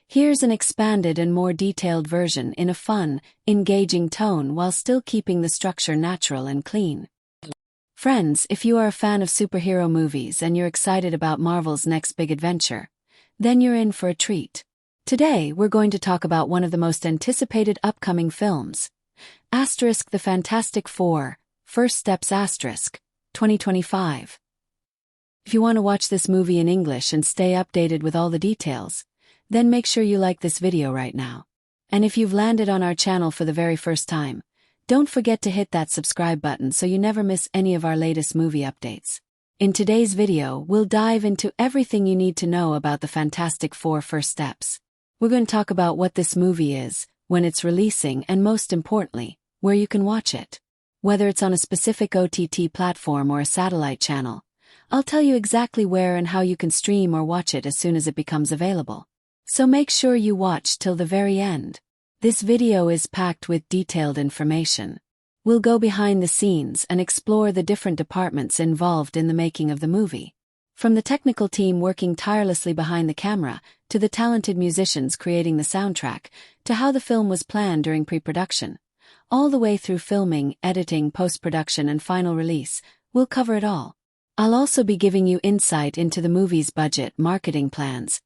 Here's an expanded and more detailed version in a fun, engaging tone while still keeping the structure natural and clean. Friends, if you are a fan of superhero movies and you're excited about Marvel's next big adventure, then you're in for a treat. Today, we're going to talk about one of the most anticipated upcoming films, The Fantastic Four, First Steps 2025. If you want to watch this movie in English and stay updated with all the details, then make sure you like this video right now. And if you've landed on our channel for the very first time, don't forget to hit that subscribe button so you never miss any of our latest movie updates. In today's video, we'll dive into everything you need to know about the Fantastic Four First Steps. We're going to talk about what this movie is, when it's releasing, and most importantly, where you can watch it. Whether it's on a specific OTT platform or a satellite channel, I'll tell you exactly where and how you can stream or watch it as soon as it becomes available. So make sure you watch till the very end. This video is packed with detailed information. We'll go behind the scenes and explore the different departments involved in the making of the movie. From the technical team working tirelessly behind the camera, to the talented musicians creating the soundtrack, to how the film was planned during pre-production, all the way through filming, editing, post-production and final release, we'll cover it all. I'll also be giving you insight into the movie's budget, marketing plans,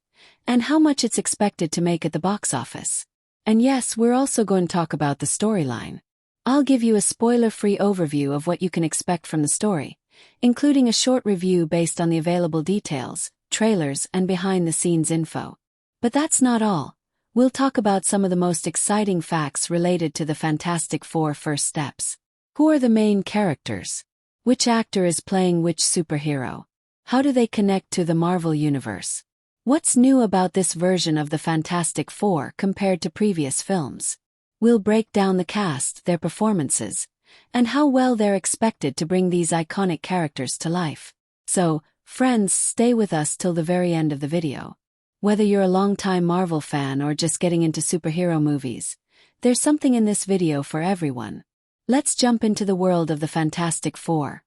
and how much it's expected to make at the box office. And yes, we're also going to talk about the storyline. I'll give you a spoiler-free overview of what you can expect from the story, including a short review based on the available details, trailers, and behind-the-scenes info. But that's not all. We'll talk about some of the most exciting facts related to the Fantastic Four First Steps. Who are the main characters? Which actor is playing which superhero? How do they connect to the Marvel Universe? What's new about this version of the Fantastic Four compared to previous films? We'll break down the cast, their performances, and how well they're expected to bring these iconic characters to life. So, friends, stay with us till the very end of the video. Whether you're a longtime Marvel fan or just getting into superhero movies, there's something in this video for everyone. Let's jump into the world of the Fantastic Four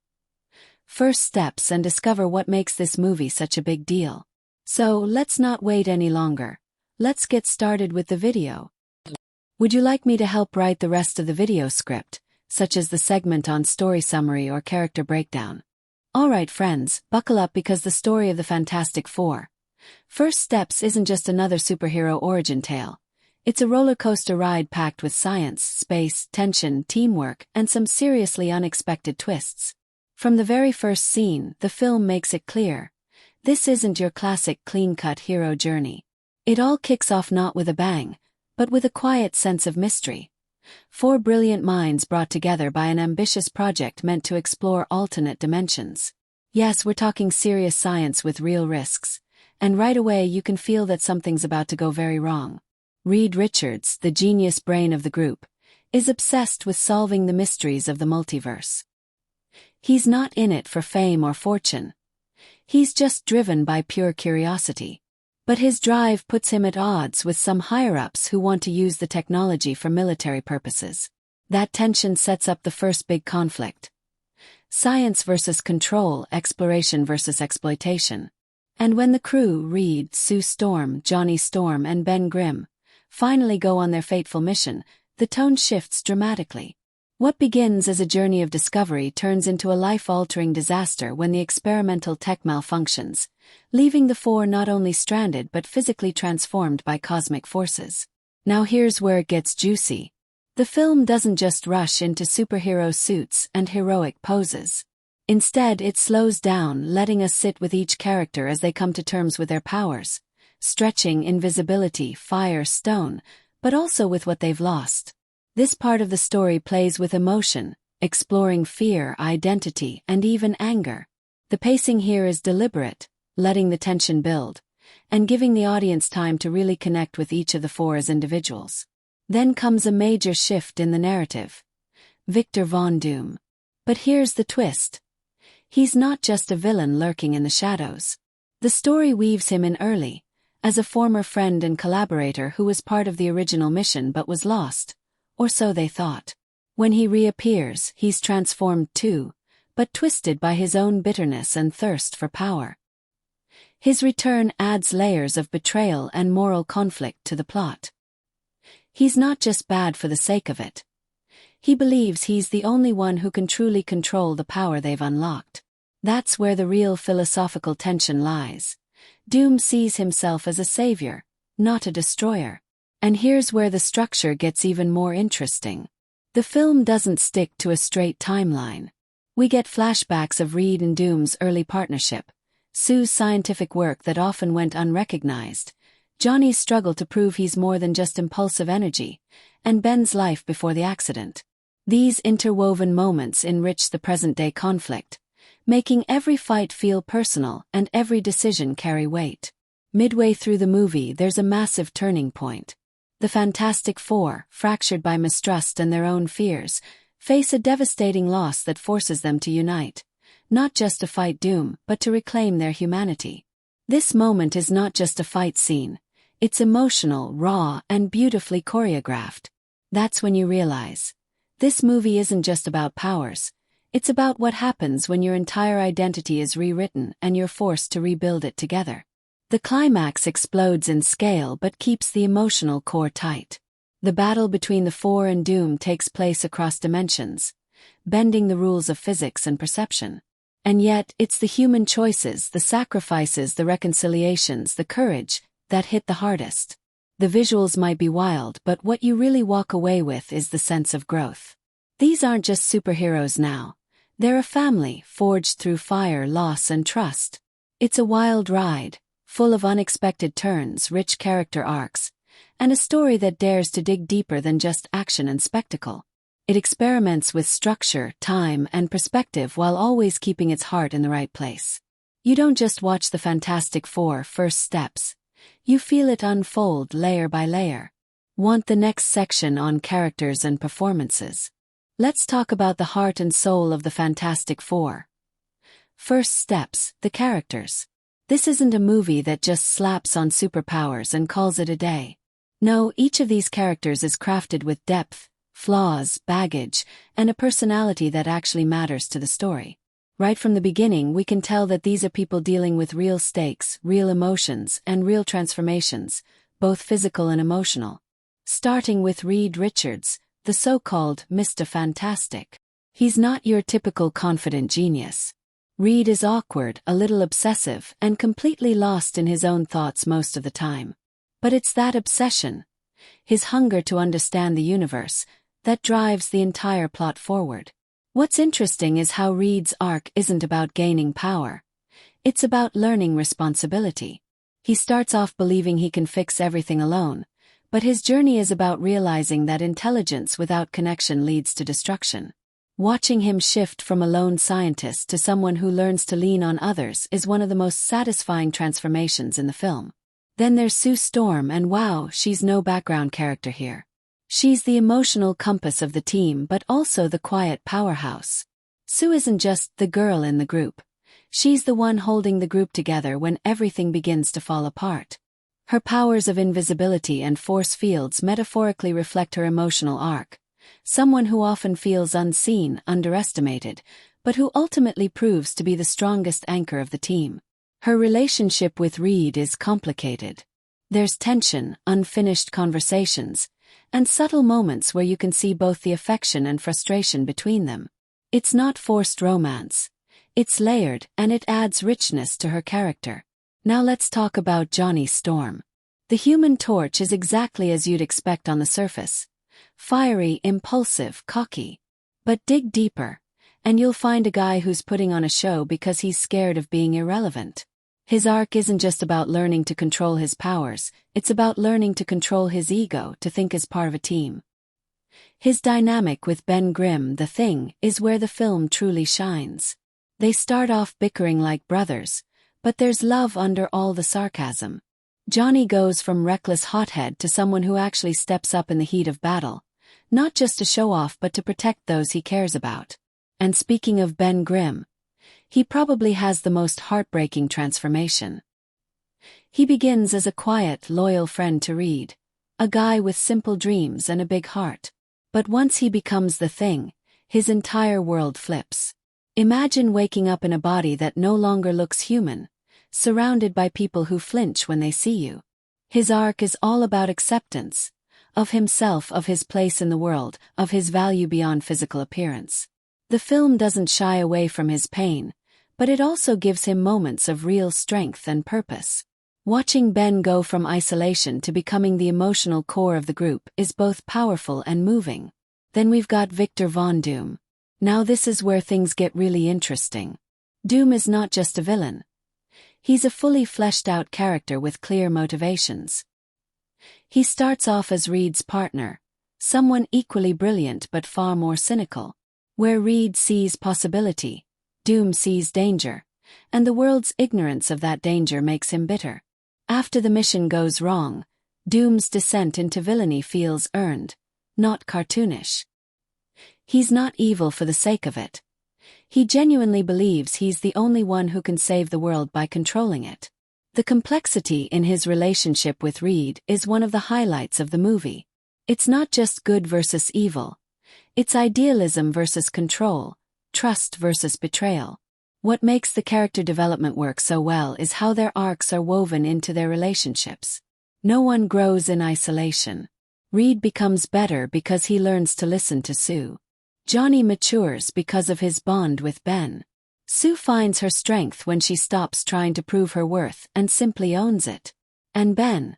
First Steps and discover what makes this movie such a big deal. So, let's not wait any longer. Let's get started with the video. Would you like me to help write the rest of the video script, such as the segment on story summary or character breakdown? Alright friends, buckle up because the story of the Fantastic Four First Steps isn't just another superhero origin tale. It's a roller coaster ride packed with science, space, tension, teamwork, and some seriously unexpected twists. From the very first scene, the film makes it clear. This isn't your classic clean-cut hero journey. It all kicks off not with a bang, but with a quiet sense of mystery. Four brilliant minds brought together by an ambitious project meant to explore alternate dimensions. Yes, we're talking serious science with real risks, and right away you can feel that something's about to go very wrong. Reed Richards, the genius brain of the group, is obsessed with solving the mysteries of the multiverse. He's not in it for fame or fortune. He's just driven by pure curiosity. But his drive puts him at odds with some higher-ups who want to use the technology for military purposes. That tension sets up the first big conflict. Science versus control, exploration versus exploitation. And when the crew, Reed, Sue Storm, Johnny Storm, and Ben Grimm, finally go on their fateful mission, the tone shifts dramatically. What begins as a journey of discovery turns into a life-altering disaster when the experimental tech malfunctions, leaving the four not only stranded but physically transformed by cosmic forces. Now here's where it gets juicy. The film doesn't just rush into superhero suits and heroic poses. Instead, it slows down, letting us sit with each character as they come to terms with their powers, stretching, invisibility, fire, stone, but also with what they've lost. This part of the story plays with emotion, exploring fear, identity, and even anger. The pacing here is deliberate, letting the tension build, and giving the audience time to really connect with each of the four as individuals. Then comes a major shift in the narrative. Victor Von Doom. But here's the twist. He's not just a villain lurking in the shadows. The story weaves him in early, as a former friend and collaborator who was part of the original mission but was lost. Or so they thought. When he reappears, he's transformed too, but twisted by his own bitterness and thirst for power. His return adds layers of betrayal and moral conflict to the plot. He's not just bad for the sake of it. He believes he's the only one who can truly control the power they've unlocked. That's where the real philosophical tension lies. Doom sees himself as a savior, not a destroyer. And here's where the structure gets even more interesting. The film doesn't stick to a straight timeline. We get flashbacks of Reed and Doom's early partnership, Sue's scientific work that often went unrecognized, Johnny's struggle to prove he's more than just impulsive energy, and Ben's life before the accident. These interwoven moments enrich the present-day conflict, making every fight feel personal and every decision carry weight. Midway through the movie, there's a massive turning point. The Fantastic Four, fractured by mistrust and their own fears, face a devastating loss that forces them to unite, not just to fight Doom, but to reclaim their humanity. This moment is not just a fight scene. It's emotional, raw, and beautifully choreographed. That's when you realize, this movie isn't just about powers. It's about what happens when your entire identity is rewritten and you're forced to rebuild it together. The climax explodes in scale but keeps the emotional core tight. The battle between the Four and Doom takes place across dimensions, bending the rules of physics and perception. And yet, it's the human choices, the sacrifices, the reconciliations, the courage, that hit the hardest. The visuals might be wild, but what you really walk away with is the sense of growth. These aren't just superheroes now. They're a family, forged through fire, loss, and trust. It's a wild ride, full of unexpected turns, rich character arcs, and a story that dares to dig deeper than just action and spectacle. It experiments with structure, time, and perspective while always keeping its heart in the right place. You don't just watch the Fantastic Four first steps. You feel it unfold layer by layer. Want the next section on characters and performances? Let's talk about the heart and soul of the Fantastic Four. First steps, the characters. This isn't a movie that just slaps on superpowers and calls it a day. No, each of these characters is crafted with depth, flaws, baggage, and a personality that actually matters to the story. Right from the beginning, we can tell that these are people dealing with real stakes, real emotions, and real transformations, both physical and emotional. Starting with Reed Richards, the so-called Mr. Fantastic. He's not your typical confident genius. Reed is awkward, a little obsessive, and completely lost in his own thoughts most of the time. But it's that obsession, his hunger to understand the universe, that drives the entire plot forward. What's interesting is how Reed's arc isn't about gaining power. It's about learning responsibility. He starts off believing he can fix everything alone, but his journey is about realizing that intelligence without connection leads to destruction. Watching him shift from a lone scientist to someone who learns to lean on others is one of the most satisfying transformations in the film. Then there's Sue Storm, and wow, she's no background character here. She's the emotional compass of the team but also the quiet powerhouse. Sue isn't just the girl in the group. She's the one holding the group together when everything begins to fall apart. Her powers of invisibility and force fields metaphorically reflect her emotional arc. Someone who often feels unseen, underestimated, but who ultimately proves to be the strongest anchor of the team. Her relationship with Reed is complicated. There's tension, unfinished conversations, and subtle moments where you can see both the affection and frustration between them. It's not forced romance. It's layered, and it adds richness to her character. Now let's talk about Johnny Storm. The Human Torch is exactly as you'd expect on the surface. Fiery, impulsive, cocky. But dig deeper, and you'll find a guy who's putting on a show because he's scared of being irrelevant. His arc isn't just about learning to control his powers, it's about learning to control his ego, to think as part of a team. His dynamic with Ben Grimm, the Thing, is where the film truly shines. They start off bickering like brothers, but there's love under all the sarcasm. Johnny goes from reckless hothead to someone who actually steps up in the heat of battle, not just to show off but to protect those he cares about. And speaking of Ben Grimm, he probably has the most heartbreaking transformation. He begins as a quiet, loyal friend to Reed, a guy with simple dreams and a big heart. But once he becomes the Thing, his entire world flips. Imagine waking up in a body that no longer looks human, surrounded by people who flinch when they see you. His arc is all about acceptance, of himself, of his place in the world, of his value beyond physical appearance. The film doesn't shy away from his pain, but it also gives him moments of real strength and purpose. Watching Ben go from isolation to becoming the emotional core of the group is both powerful and moving. Then we've got Victor Von Doom. Now this is where things get really interesting. Doom is not just a villain. He's a fully fleshed out character with clear motivations. He starts off as Reed's partner, someone equally brilliant but far more cynical. Where Reed sees possibility, Doom sees danger, and the world's ignorance of that danger makes him bitter. After the mission goes wrong, Doom's descent into villainy feels earned, not cartoonish. He's not evil for the sake of it. He genuinely believes he's the only one who can save the world by controlling it. The complexity in his relationship with Reed is one of the highlights of the movie. It's not just good versus evil. It's idealism versus control, trust versus betrayal. What makes the character development work so well is how their arcs are woven into their relationships. No one grows in isolation. Reed becomes better because he learns to listen to Sue. Johnny matures because of his bond with Ben. Sue finds her strength when she stops trying to prove her worth and simply owns it. And Ben?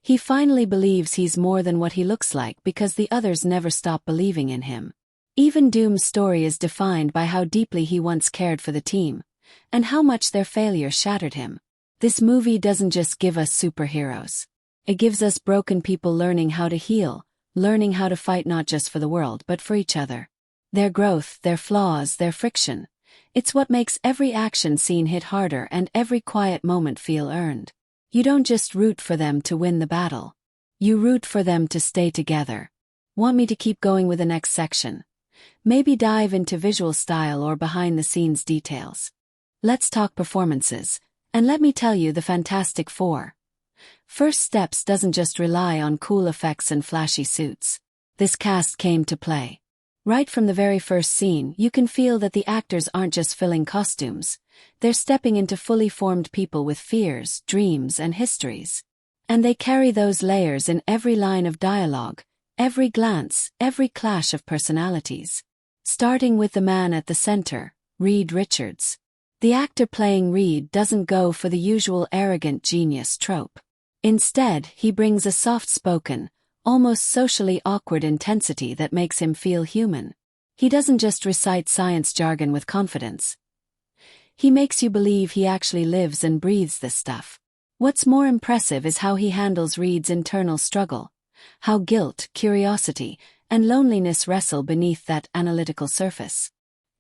He finally believes he's more than what he looks like because the others never stop believing in him. Even Doom's story is defined by how deeply he once cared for the team, and how much their failure shattered him. This movie doesn't just give us superheroes. It gives us broken people learning how to heal, learning how to fight not just for the world but for each other. Their growth, their flaws, their friction. It's what makes every action scene hit harder and every quiet moment feel earned. You don't just root for them to win the battle. You root for them to stay together. Want me to keep going with the next section? Maybe dive into visual style or behind-the-scenes details. Let's talk performances, and let me tell you the Fantastic Four. First Steps doesn't just rely on cool effects and flashy suits. This cast came to play. Right from the very first scene, you can feel that the actors aren't just filling costumes. They're stepping into fully formed people with fears, dreams, and histories. And they carry those layers in every line of dialogue, every glance, every clash of personalities. Starting with the man at the center, Reed Richards. The actor playing Reed doesn't go for the usual arrogant genius trope. Instead, he brings a soft-spoken, almost socially awkward intensity that makes him feel human. He doesn't just recite science jargon with confidence. He makes you believe he actually lives and breathes this stuff. What's more impressive is how he handles Reed's internal struggle, how guilt, curiosity, and loneliness wrestle beneath that analytical surface.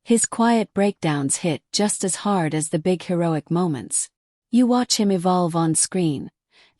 His quiet breakdowns hit just as hard as the big heroic moments. You watch him evolve on screen,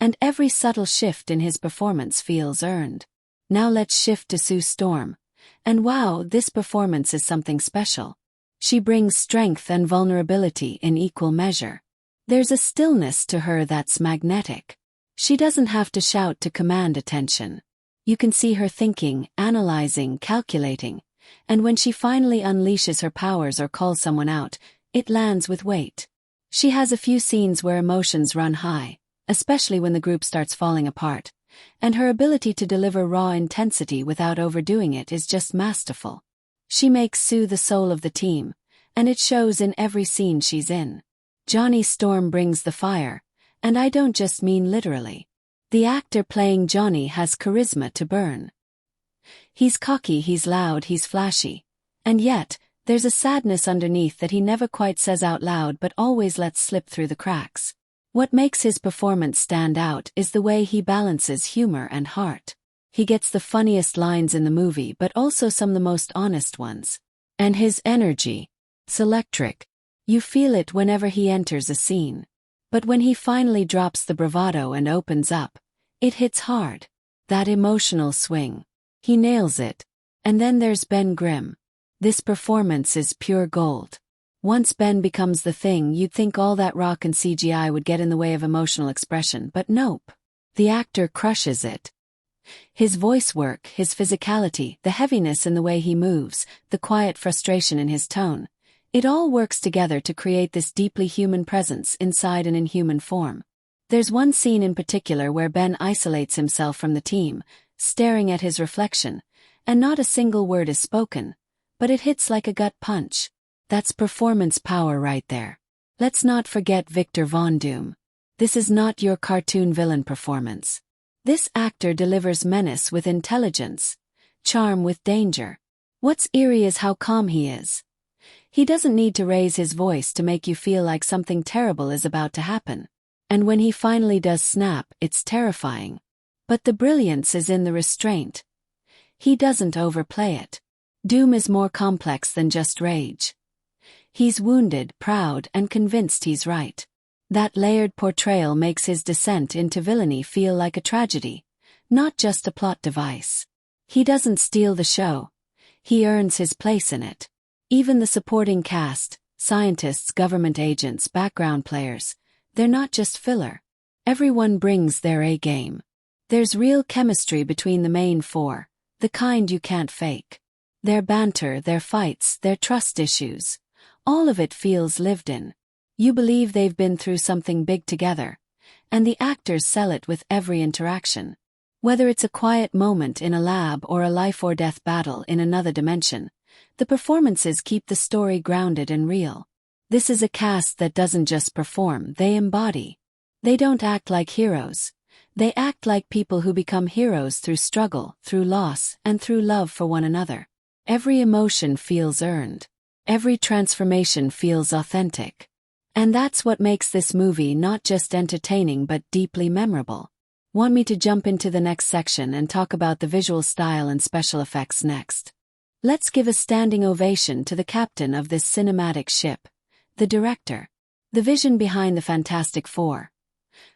and every subtle shift in his performance feels earned. Now let's shift to Sue Storm. And wow, this performance is something special. She brings strength and vulnerability in equal measure. There's a stillness to her that's magnetic. She doesn't have to shout to command attention. You can see her thinking, analyzing, calculating, and when she finally unleashes her powers or calls someone out, it lands with weight. She has a few scenes where emotions run high, especially when the group starts falling apart, and her ability to deliver raw intensity without overdoing it is just masterful. She makes Sue the soul of the team, and it shows in every scene she's in. Johnny Storm brings the fire, and I don't just mean literally. The actor playing Johnny has charisma to burn. He's cocky, he's loud, he's flashy, and yet, there's a sadness underneath that he never quite says out loud but always lets slip through the cracks. What makes his performance stand out is the way he balances humor and heart. He gets the funniest lines in the movie but also some of the most honest ones. And his energy, it's electric. You feel it whenever he enters a scene. But when he finally drops the bravado and opens up, it hits hard. That emotional swing. He nails it. And then there's Ben Grimm. This performance is pure gold. Once Ben becomes the thing, you'd think all that rock and CGI would get in the way of emotional expression, but nope. The actor crushes it. His voice work, his physicality, the heaviness in the way he moves, the quiet frustration in his tone. It all works together to create this deeply human presence inside an inhuman form. There's one scene in particular where Ben isolates himself from the team, staring at his reflection, and not a single word is spoken, but it hits like a gut punch. That's performance power right there. Let's not forget Victor Von Doom. This is not your cartoon villain performance. This actor delivers menace with intelligence, charm with danger. What's eerie is how calm he is. He doesn't need to raise his voice to make you feel like something terrible is about to happen. And when he finally does snap, it's terrifying. But the brilliance is in the restraint. He doesn't overplay it. Doom is more complex than just rage. He's wounded, proud, and convinced he's right. That layered portrayal makes his descent into villainy feel like a tragedy, not just a plot device. He doesn't steal the show. He earns his place in it. Even the supporting cast, scientists, government agents, background players, they're not just filler. Everyone brings their A-game. There's real chemistry between the main four, the kind you can't fake. Their banter, their fights, their trust issues. All of it feels lived in. You believe they've been through something big together, and the actors sell it with every interaction. Whether it's a quiet moment in a lab or a life-or-death battle in another dimension, the performances keep the story grounded and real. This is a cast that doesn't just perform, they embody. They don't act like heroes. They act like people who become heroes through struggle, through loss, and through love for one another. Every emotion feels earned. Every transformation feels authentic. And that's what makes this movie not just entertaining but deeply memorable. Want me to jump into the next section and talk about the visual style and special effects next? Let's give a standing ovation to the captain of this cinematic ship, the director. The vision behind the Fantastic Four.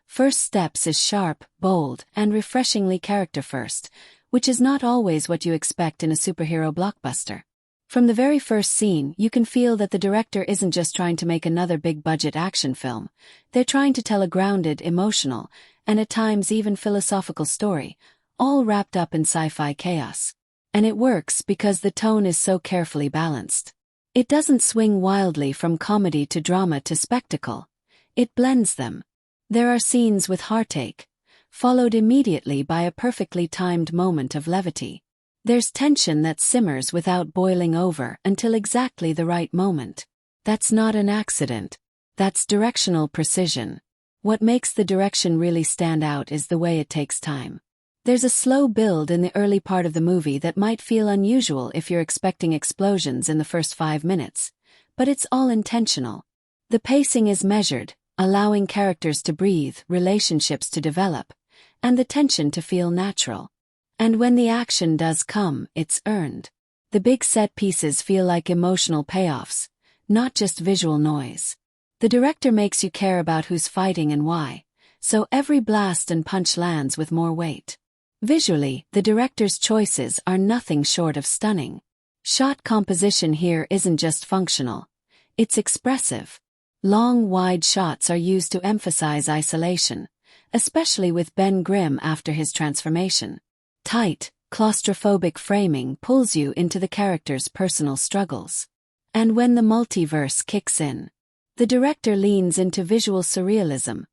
First Steps is sharp, bold, and refreshingly character-first, which is not always what you expect in a superhero blockbuster. From the very first scene, you can feel that the director isn't just trying to make another big-budget action film. They're trying to tell a grounded, emotional, and at times even philosophical story, all wrapped up in sci-fi chaos. And it works because the tone is so carefully balanced. It doesn't swing wildly from comedy to drama to spectacle. It blends them. There are scenes with heartache, followed immediately by a perfectly timed moment of levity. There's tension that simmers without boiling over until exactly the right moment. That's not an accident. That's directional precision. What makes the direction really stand out is the way it takes time. There's a slow build in the early part of the movie that might feel unusual if you're expecting explosions in the first 5 minutes, but it's all intentional. The pacing is measured, allowing characters to breathe, relationships to develop, and the tension to feel natural. And when the action does come, it's earned. The big set pieces feel like emotional payoffs, not just visual noise. The director makes you care about who's fighting and why, so every blast and punch lands with more weight. Visually, the director's choices are nothing short of stunning. Shot composition here isn't just functional, it's expressive. Long, wide shots are used to emphasize isolation, especially with Ben Grimm after his transformation. Tight, claustrophobic framing pulls you into the character's personal struggles. And when the multiverse kicks in, the director leans into visual surrealism,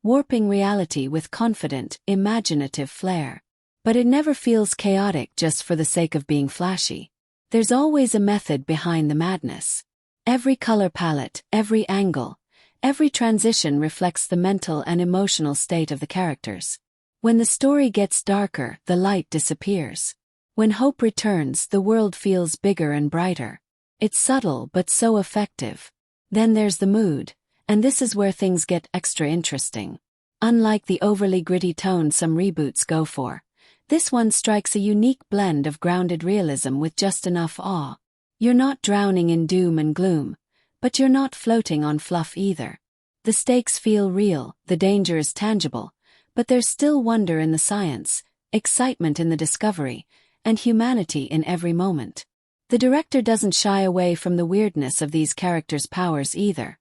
warping reality with confident, imaginative flair. But it never feels chaotic just for the sake of being flashy. There's always a method behind the madness. Every color palette, every angle, every transition reflects the mental and emotional state of the characters. When the story gets darker, the light disappears. When hope returns, the world feels bigger and brighter. It's subtle but so effective. Then there's the mood, and this is where things get extra interesting. Unlike the overly gritty tone some reboots go for, this one strikes a unique blend of grounded realism with just enough awe. You're not drowning in doom and gloom, but you're not floating on fluff either. The stakes feel real, the danger is tangible, but there's still wonder in the science, excitement in the discovery, and humanity in every moment. The director doesn't shy away from the weirdness of these characters' powers either.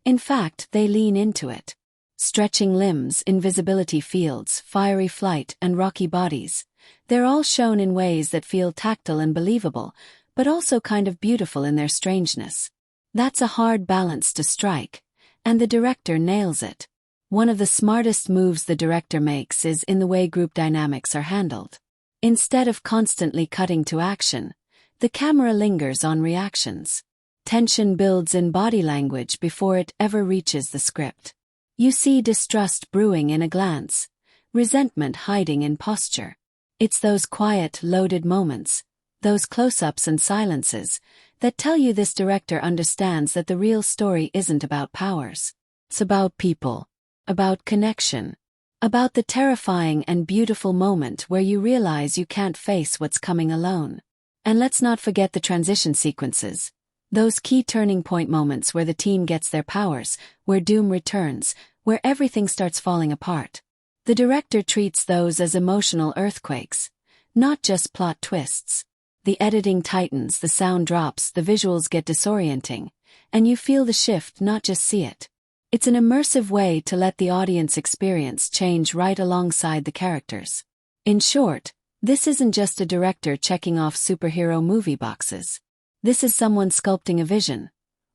In fact, they lean into it. Stretching limbs, invisibility fields, fiery flight, and rocky bodies. They're all shown in ways that feel tactile and believable, but also kind of beautiful in their strangeness. That's a hard balance to strike, and the director nails it. One of the smartest moves the director makes is in the way group dynamics are handled. Instead of constantly cutting to action, the camera lingers on reactions. Tension builds in body language before it ever reaches the script. You see distrust brewing in a glance, resentment hiding in posture. It's those quiet, loaded moments, those close-ups and silences, that tell you this director understands that the real story isn't about powers. It's about people, about connection, about the terrifying and beautiful moment where you realize you can't face what's coming alone. And let's not forget the transition sequences. Those key turning point moments where the team gets their powers, where doom returns, where everything starts falling apart. The director treats those as emotional earthquakes, not just plot twists. The editing tightens, the sound drops, the visuals get disorienting, and you feel the shift, not just see it. It's an immersive way to let the audience experience change right alongside the characters. In short, this isn't just a director checking off superhero movie boxes. This is someone sculpting a vision,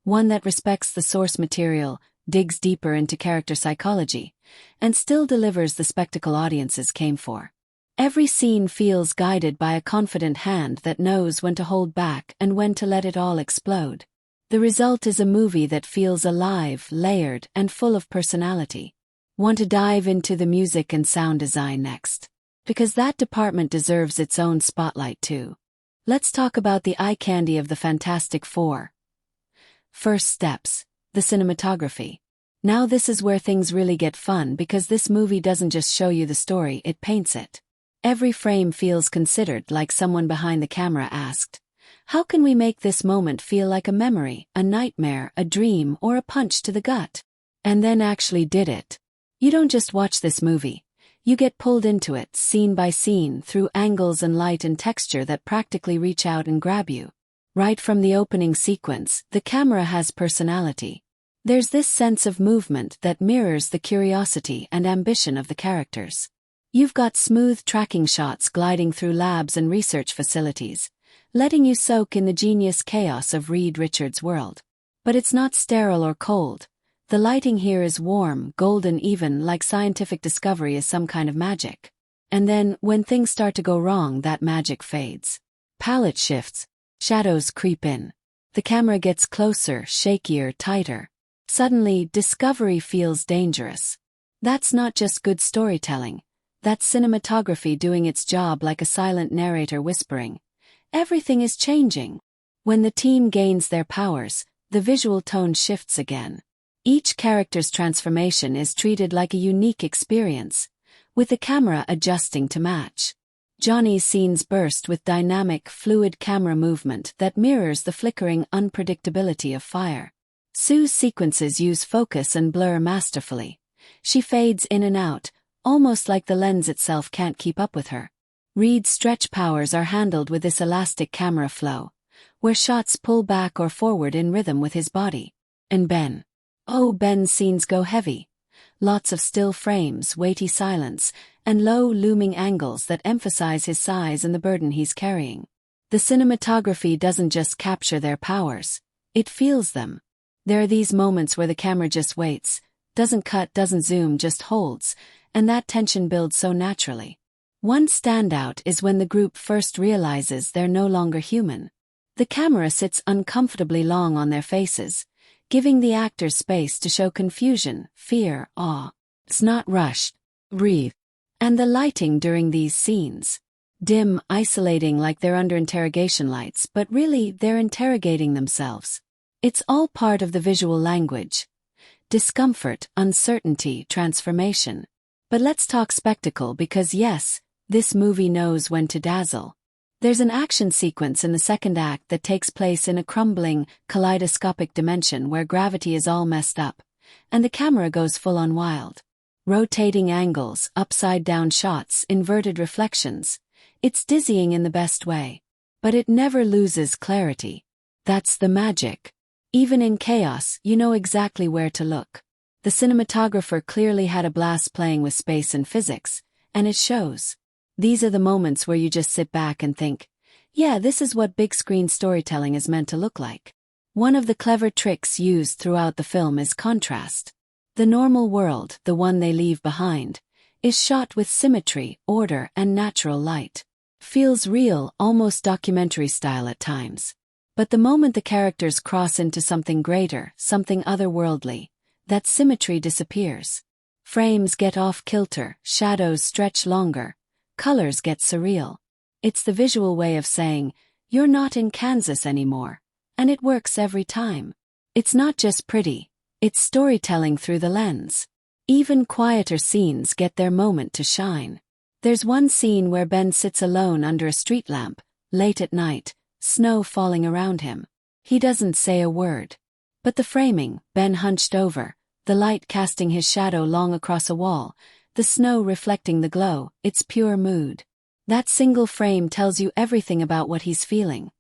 one that respects the source material, digs deeper into character psychology, and still delivers the spectacle audiences came for. Every scene feels guided by a confident hand that knows when to hold back and when to let it all explode. The result is a movie that feels alive, layered, and full of personality. Want to dive into the music and sound design next? Because that department deserves its own spotlight too. Let's talk about the eye candy of the Fantastic Four. First steps, the cinematography. Now this is where things really get fun because this movie doesn't just show you the story, it paints it. Every frame feels considered, like someone behind the camera asked, how can we make this moment feel like a memory, a nightmare, a dream, or a punch to the gut? And then actually did it. You don't just watch this movie. You get pulled into it, scene by scene, through angles and light and texture that practically reach out and grab you. Right from the opening sequence, the camera has personality. There's this sense of movement that mirrors the curiosity and ambition of the characters. You've got smooth tracking shots gliding through labs and research facilities, letting you soak in the genius chaos of Reed Richards' world. But it's not sterile or cold. The lighting here is warm, golden, even like scientific discovery is some kind of magic. And then, when things start to go wrong, that magic fades. Palette shifts. Shadows creep in. The camera gets closer, shakier, tighter. Suddenly, discovery feels dangerous. That's not just good storytelling. That's cinematography doing its job like a silent narrator whispering. Everything is changing. When the team gains their powers, the visual tone shifts again. Each character's transformation is treated like a unique experience, with the camera adjusting to match. Johnny's scenes burst with dynamic, fluid camera movement that mirrors the flickering unpredictability of fire. Sue's sequences use focus and blur masterfully. She fades in and out, almost like the lens itself can't keep up with her. Reed's stretch powers are handled with this elastic camera flow, where shots pull back or forward in rhythm with his body. And Ben's scenes go heavy. Lots of still frames, weighty silence, and low looming angles that emphasize his size and the burden he's carrying. The cinematography doesn't just capture their powers, it feels them. There are these moments where the camera just waits, doesn't cut, doesn't zoom, just holds, and that tension builds so naturally. One standout is when the group first realizes they're no longer human. The camera sits uncomfortably long on their faces, giving the actors space to show confusion, fear, awe. It's not rushed. Breathe. And the lighting during these scenes. Dim, isolating, like they're under interrogation lights, but really they're interrogating themselves. It's all part of the visual language. Discomfort, uncertainty, transformation. But let's talk spectacle because yes, this movie knows when to dazzle. There's an action sequence in the second act that takes place in a crumbling, kaleidoscopic dimension where gravity is all messed up, and the camera goes full-on wild. Rotating angles, upside-down shots, inverted reflections. It's dizzying in the best way. But it never loses clarity. That's the magic. Even in chaos, you know exactly where to look. The cinematographer clearly had a blast playing with space and physics, and it shows. These are the moments where you just sit back and think, yeah, this is what big screen storytelling is meant to look like. One of the clever tricks used throughout the film is contrast. The normal world, the one they leave behind, is shot with symmetry, order, and natural light. Feels real, almost documentary style at times. But the moment the characters cross into something greater, something otherworldly, that symmetry disappears. Frames get off kilter, shadows stretch longer, colors get surreal. It's the visual way of saying, you're not in Kansas anymore. And it works every time. It's not just pretty, it's storytelling through the lens. Even quieter scenes get their moment to shine. There's one scene where Ben sits alone under a street lamp, late at night, snow falling around him. He doesn't say a word. But the framing, Ben hunched over, the light casting his shadow long across a wall, the snow reflecting the glow, it's pure mood. That single frame tells you everything about what he's feeling.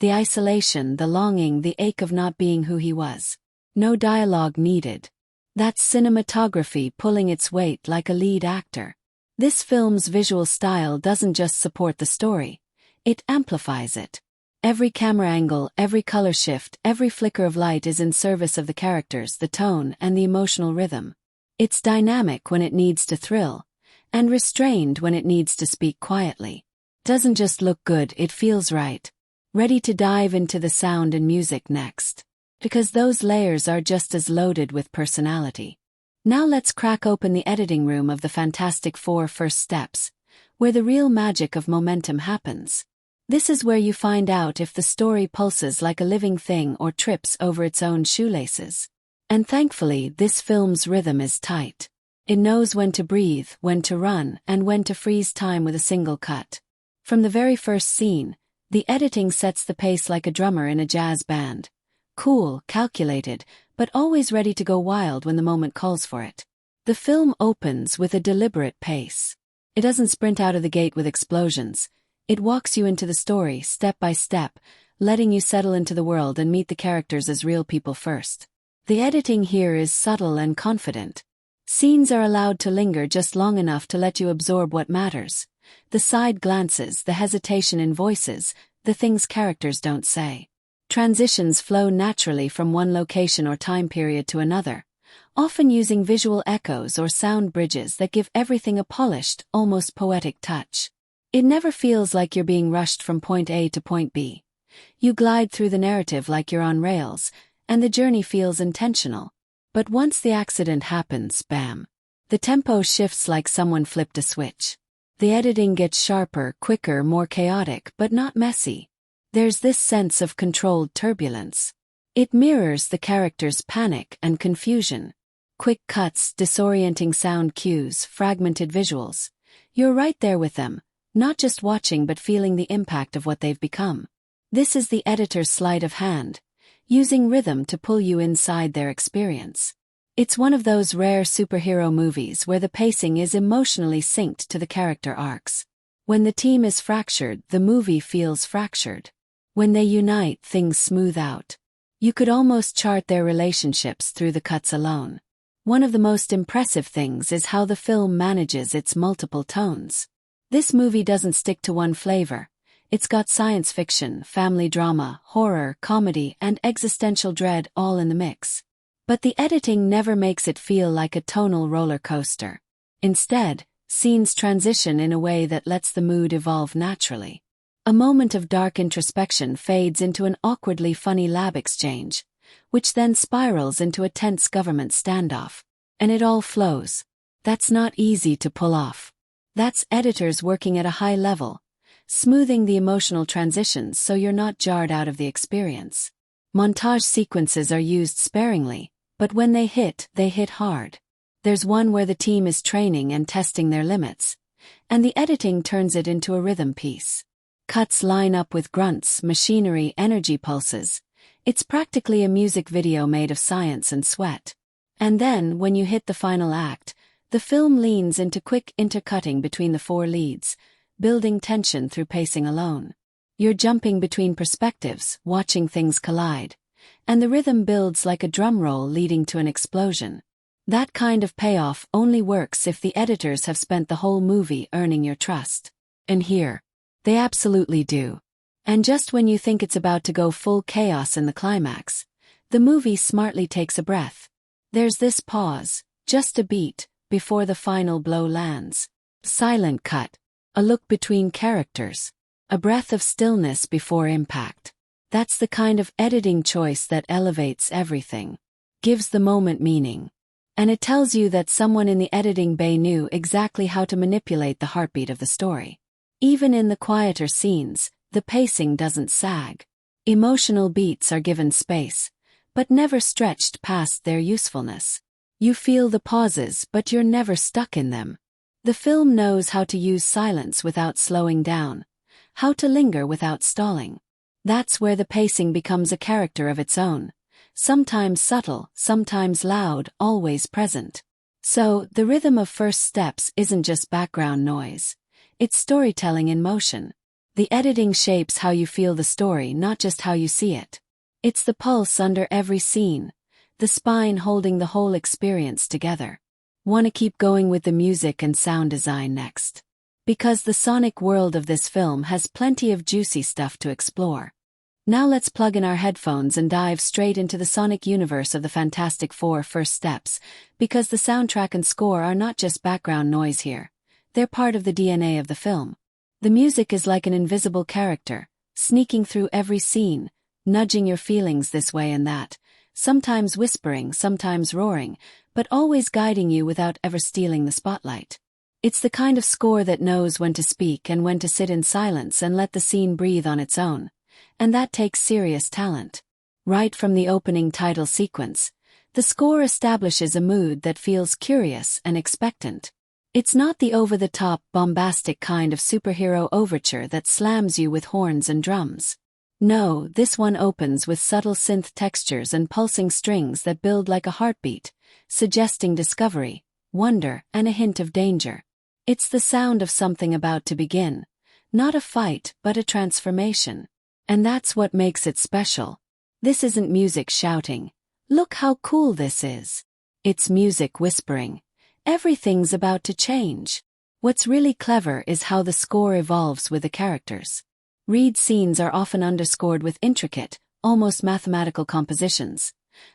The isolation, the longing, the ache of not being who he was. No dialogue needed. That's cinematography pulling its weight like a lead actor. This film's visual style doesn't just support the story, it amplifies it. Every camera angle, every color shift, every flicker of light is in service of the characters, the tone, and the emotional rhythm. It's dynamic when it needs to thrill, and restrained when it needs to speak quietly. Doesn't just look good, it feels right. Ready to dive into the sound and music next. Because those layers are just as loaded with personality. Now let's crack open the editing room of the Fantastic Four First Steps, where the real magic of momentum happens. This is where you find out if the story pulses like a living thing or trips over its own shoelaces. And thankfully, this film's rhythm is tight. It knows when to breathe, when to run, and when to freeze time with a single cut. From the very first scene, the editing sets the pace like a drummer in a jazz band. Cool, calculated, but always ready to go wild when the moment calls for it. The film opens with a deliberate pace. It doesn't sprint out of the gate with explosions. It walks you into the story, step by step, letting you settle into the world and meet the characters as real people first. The editing here is subtle and confident. Scenes are allowed to linger just long enough to let you absorb what matters. The side glances, the hesitation in voices, the things characters don't say. Transitions flow naturally from one location or time period to another, often using visual echoes or sound bridges that give everything a polished, almost poetic touch. It never feels like you're being rushed from point A to point B. You glide through the narrative like you're on rails, and the journey feels intentional. But once the accident happens, bam. The tempo shifts like someone flipped a switch. The editing gets sharper, quicker, more chaotic, but not messy. There's this sense of controlled turbulence. It mirrors the characters' panic and confusion. Quick cuts, disorienting sound cues, fragmented visuals. You're right there with them, not just watching but feeling the impact of what they've become. This is the editor's sleight of hand, using rhythm to pull you inside their experience. It's one of those rare superhero movies where the pacing is emotionally synced to the character arcs. When the team is fractured, the movie feels fractured. When they unite, things smooth out. You could almost chart their relationships through the cuts alone. One of the most impressive things is how the film manages its multiple tones. This movie doesn't stick to one flavor. It's got science fiction, family drama, horror, comedy, and existential dread all in the mix. But the editing never makes it feel like a tonal roller coaster. Instead, scenes transition in a way that lets the mood evolve naturally. A moment of dark introspection fades into an awkwardly funny lab exchange, which then spirals into a tense government standoff. And it all flows. That's not easy to pull off. That's editors working at a high level, smoothing the emotional transitions so you're not jarred out of the experience. Montage sequences are used sparingly, but when they hit hard. There's one where the team is training and testing their limits, and the editing turns it into a rhythm piece. Cuts line up with grunts, machinery, energy pulses. It's practically a music video made of science and sweat. And then, when you hit the final act, the film leans into quick intercutting between the four leads, building tension through pacing alone. You're jumping between perspectives, watching things collide, and the rhythm builds like a drum roll leading to an explosion. That kind of payoff only works if the editors have spent the whole movie earning your trust. And here, they absolutely do. And just when you think it's about to go full chaos in the climax, the movie smartly takes a breath. There's this pause, just a beat, before the final blow lands. Silent cut. A look between characters. A breath of stillness before impact. That's the kind of editing choice that elevates everything. Gives the moment meaning. And it tells you that someone in the editing bay knew exactly how to manipulate the heartbeat of the story. Even in the quieter scenes, the pacing doesn't sag. Emotional beats are given space, but never stretched past their usefulness. You feel the pauses, but you're never stuck in them. The film knows how to use silence without slowing down, how to linger without stalling. That's where the pacing becomes a character of its own. Sometimes subtle, sometimes loud, always present. So, the rhythm of first steps isn't just background noise. It's storytelling in motion. The editing shapes how you feel the story, not just how you see it. It's the pulse under every scene, the spine holding the whole experience together. Want to keep going with the music and sound design next? Because the sonic world of this film has plenty of juicy stuff to explore. Now let's plug in our headphones and dive straight into the sonic universe of the Fantastic Four First Steps, because the soundtrack and score are not just background noise here. They're part of the DNA of the film. The music is like an invisible character, sneaking through every scene, nudging your feelings this way and that, sometimes whispering, sometimes roaring, but always guiding you without ever stealing the spotlight. It's the kind of score that knows when to speak and when to sit in silence and let the scene breathe on its own. And that takes serious talent. Right from the opening title sequence, the score establishes a mood that feels curious and expectant. It's not the over-the-top, bombastic kind of superhero overture that slams you with horns and drums. No, this one opens with subtle synth textures and pulsing strings that build like a heartbeat, suggesting discovery, wonder, and a hint of danger. It's the sound of something about to begin. Not a fight, but a transformation. And that's what makes it special. This isn't music shouting, "Look how cool this is." It's music whispering, "Everything's about to change." What's really clever is how the score evolves with the characters. Reed's scenes are often underscored with intricate, almost mathematical compositions,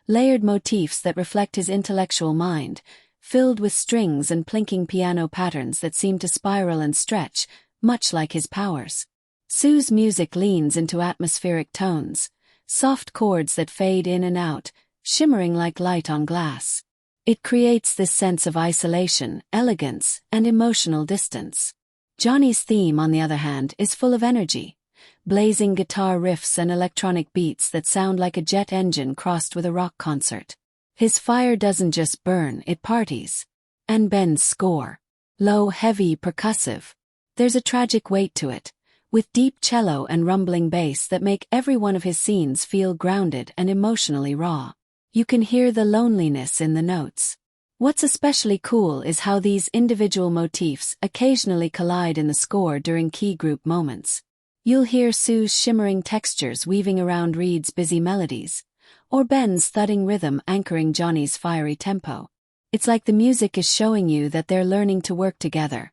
layered motifs that reflect his intellectual mind, filled with strings and plinking piano patterns that seem to spiral and stretch, much like his powers. Sue's music leans into atmospheric tones, soft chords that fade in and out, shimmering like light on glass. It creates this sense of isolation, elegance, and emotional distance. Johnny's theme, on the other hand, is full of energy, blazing guitar riffs and electronic beats that sound like a jet engine crossed with a rock concert. His fire doesn't just burn, it parties. And Ben's score. Low, heavy, percussive. There's a tragic weight to it, with deep cello and rumbling bass that make every one of his scenes feel grounded and emotionally raw. You can hear the loneliness in the notes. What's especially cool is how these individual motifs occasionally collide in the score during key group moments. You'll hear Sue's shimmering textures weaving around Reed's busy melodies, or Ben's thudding rhythm anchoring Johnny's fiery tempo. It's like the music is showing you that they're learning to work together,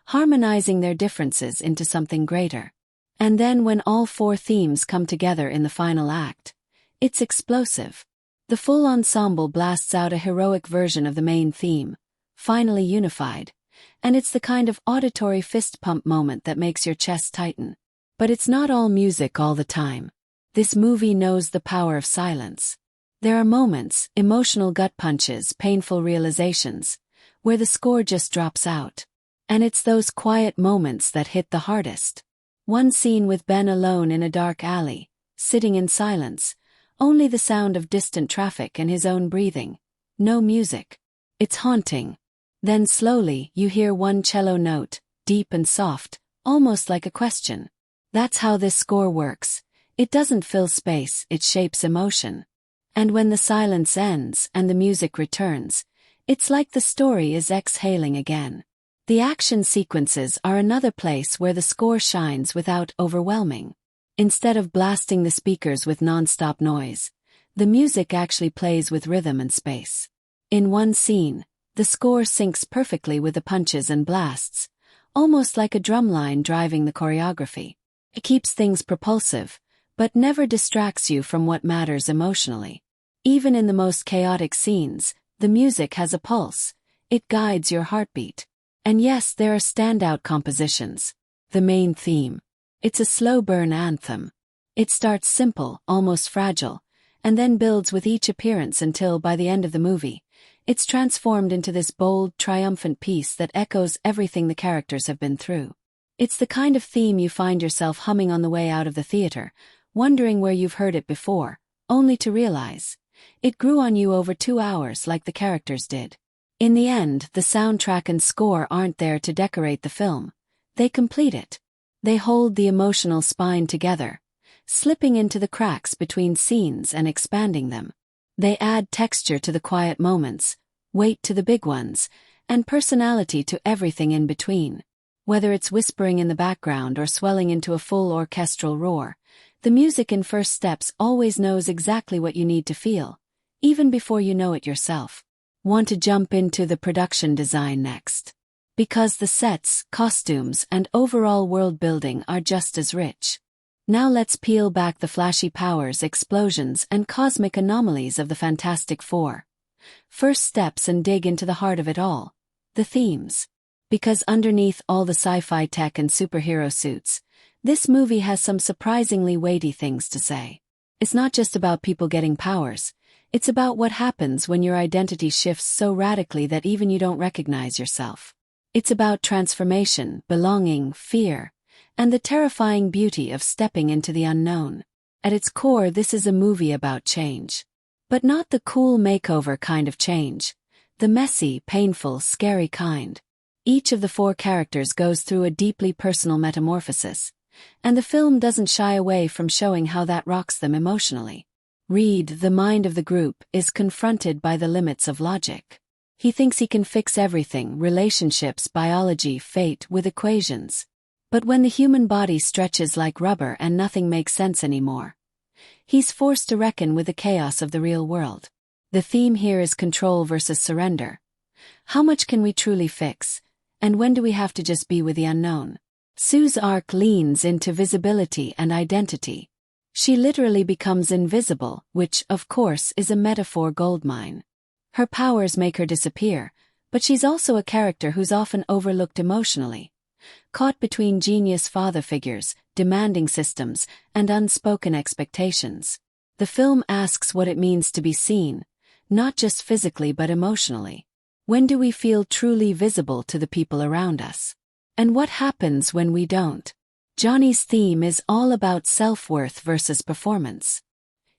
harmonizing their differences into something greater. And then when all four themes come together in the final act, it's explosive. The full ensemble blasts out a heroic version of the main theme, finally unified, and it's the kind of auditory fist pump moment that makes your chest tighten. But it's not all music all the time. This movie knows the power of silence. There are moments, emotional gut punches, painful realizations, where the score just drops out. And it's those quiet moments that hit the hardest. One scene with Ben alone in a dark alley, sitting in silence, only the sound of distant traffic and his own breathing. No music. It's haunting. Then slowly you hear one cello note, deep and soft, almost like a question. That's how this score works. It doesn't fill space, it shapes emotion. And when the silence ends and the music returns, it's like the story is exhaling again. The action sequences are another place where the score shines without overwhelming. Instead of blasting the speakers with non-stop noise, the music actually plays with rhythm and space. In one scene, the score syncs perfectly with the punches and blasts, almost like a drumline driving the choreography. It keeps things propulsive, but never distracts you from what matters emotionally. Even in the most chaotic scenes, the music has a pulse. It guides your heartbeat. And yes, there are standout compositions. The main theme. It's a slow burn anthem. It starts simple, almost fragile, and then builds with each appearance until, by the end of the movie, it's transformed into this bold, triumphant piece that echoes everything the characters have been through. It's the kind of theme you find yourself humming on the way out of the theater, wondering where you've heard it before, only to realize it grew on you over 2 hours like the characters did. In the end, the soundtrack and score aren't there to decorate the film. They complete it. They hold the emotional spine together, slipping into the cracks between scenes and expanding them. They add texture to the quiet moments, weight to the big ones, and personality to everything in between. Whether it's whispering in the background or swelling into a full orchestral roar, the music in First Steps always knows exactly what you need to feel, even before you know it yourself. Want to jump into the production design next? Because the sets, costumes, and overall world building are just as rich. Now let's peel back the flashy powers, explosions, and cosmic anomalies of the Fantastic Four. First Steps and dig into the heart of it all, the themes. Because underneath all the sci-fi tech and superhero suits, this movie has some surprisingly weighty things to say. It's not just about people getting powers, it's about what happens when your identity shifts so radically that even you don't recognize yourself. It's about transformation, belonging, fear, and the terrifying beauty of stepping into the unknown. At its core, this is a movie about change. But not the cool makeover kind of change, the messy, painful, scary kind. Each of the 4 characters goes through a deeply personal metamorphosis, and the film doesn't shy away from showing how that rocks them emotionally. Reed, the mind of the group, is confronted by the limits of logic. He thinks he can fix everything, relationships, biology, fate, with equations. But when the human body stretches like rubber and nothing makes sense anymore, he's forced to reckon with the chaos of the real world. The theme here is control versus surrender. How much can we truly fix, and when do we have to just be with the unknown? Sue's arc leans into visibility and identity. She literally becomes invisible, which, of course, is a metaphor goldmine. Her powers make her disappear, but she's also a character who's often overlooked emotionally. Caught between genius father figures, demanding systems, and unspoken expectations. The film asks what it means to be seen, not just physically but emotionally. When do we feel truly visible to the people around us? And what happens when we don't? Johnny's theme is all about self-worth versus performance.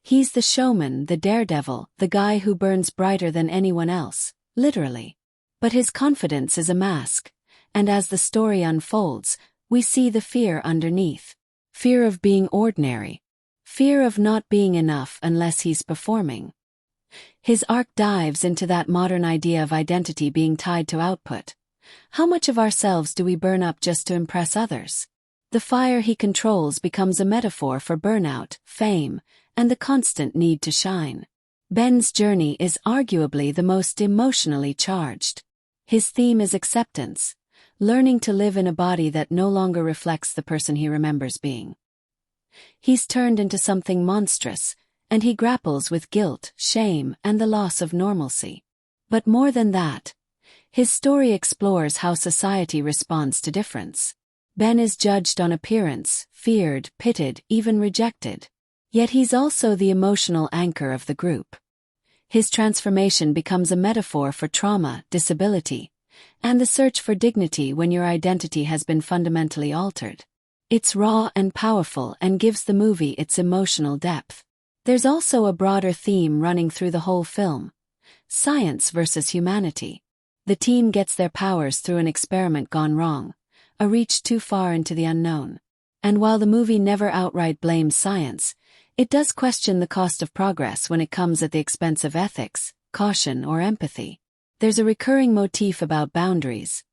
He's the showman, the daredevil, the guy who burns brighter than anyone else, literally. But his confidence is a mask, and as the story unfolds, we see the fear underneath. Fear of being ordinary. Fear of not being enough unless he's performing. His arc dives into that modern idea of identity being tied to output. How much of ourselves do we burn up just to impress others? The fire he controls becomes a metaphor for burnout, fame, and the constant need to shine. Ben's journey is arguably the most emotionally charged. His theme is acceptance, learning to live in a body that no longer reflects the person he remembers being. He's turned into something monstrous, and he grapples with guilt, shame, and the loss of normalcy. But more than that, his story explores how society responds to difference. Ben is judged on appearance, feared, pitted, even rejected. Yet he's also the emotional anchor of the group. His transformation becomes a metaphor for trauma, disability, and the search for dignity when your identity has been fundamentally altered. It's raw and powerful and gives the movie its emotional depth. There's also a broader theme running through the whole film: science versus humanity. The team gets their powers through an experiment gone wrong, a reach too far into the unknown. And while the movie never outright blames science, it does question the cost of progress when it comes at the expense of ethics, caution, or empathy. There's a recurring motif about boundaries.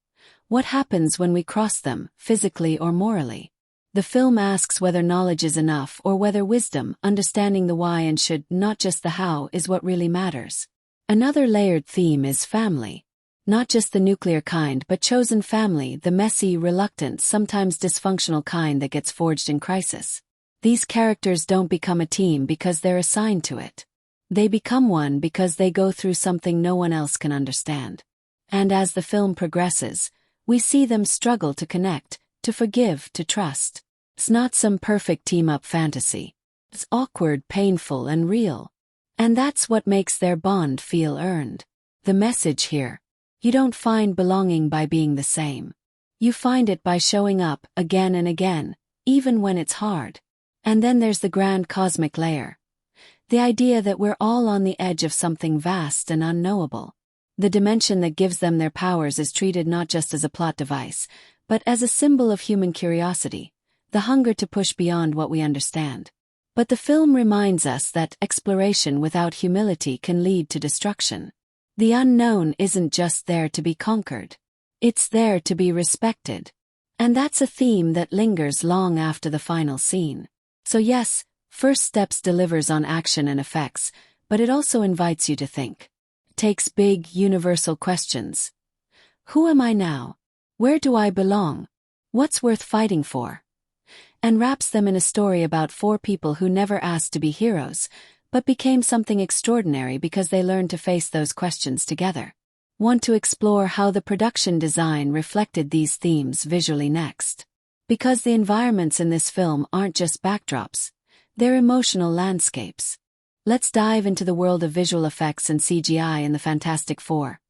What happens when we cross them, physically or morally? The film asks whether knowledge is enough or whether wisdom, understanding the why and should, not just the how, is what really matters. Another layered theme is family. Not just the nuclear kind but chosen family, the messy, reluctant, sometimes dysfunctional kind that gets forged in crisis. These characters don't become a team because they're assigned to it. They become one because they go through something no one else can understand. And as the film progresses, we see them struggle to connect, to forgive, to trust. It's not some perfect team-up fantasy. It's awkward, painful, and real. And that's what makes their bond feel earned. The message here: you don't find belonging by being the same. You find it by showing up again and again, even when it's hard. And then there's the grand cosmic layer. The idea that we're all on the edge of something vast and unknowable. The dimension that gives them their powers is treated not just as a plot device, but as a symbol of human curiosity, the hunger to push beyond what we understand. But the film reminds us that exploration without humility can lead to destruction. The unknown isn't just there to be conquered. It's there to be respected. And that's a theme that lingers long after the final scene. So yes, First Steps delivers on action and effects, but it also invites you to think. It takes big, universal questions. Who am I now? Where do I belong? What's worth fighting for? And wraps them in a story about four people who never asked to be heroes, but became something extraordinary because they learned to face those questions together. Want to explore how the production design reflected these themes visually next? Because the environments in this film aren't just backdrops, they're emotional landscapes. Let's dive into the world of visual effects and CGI in the Fantastic Four.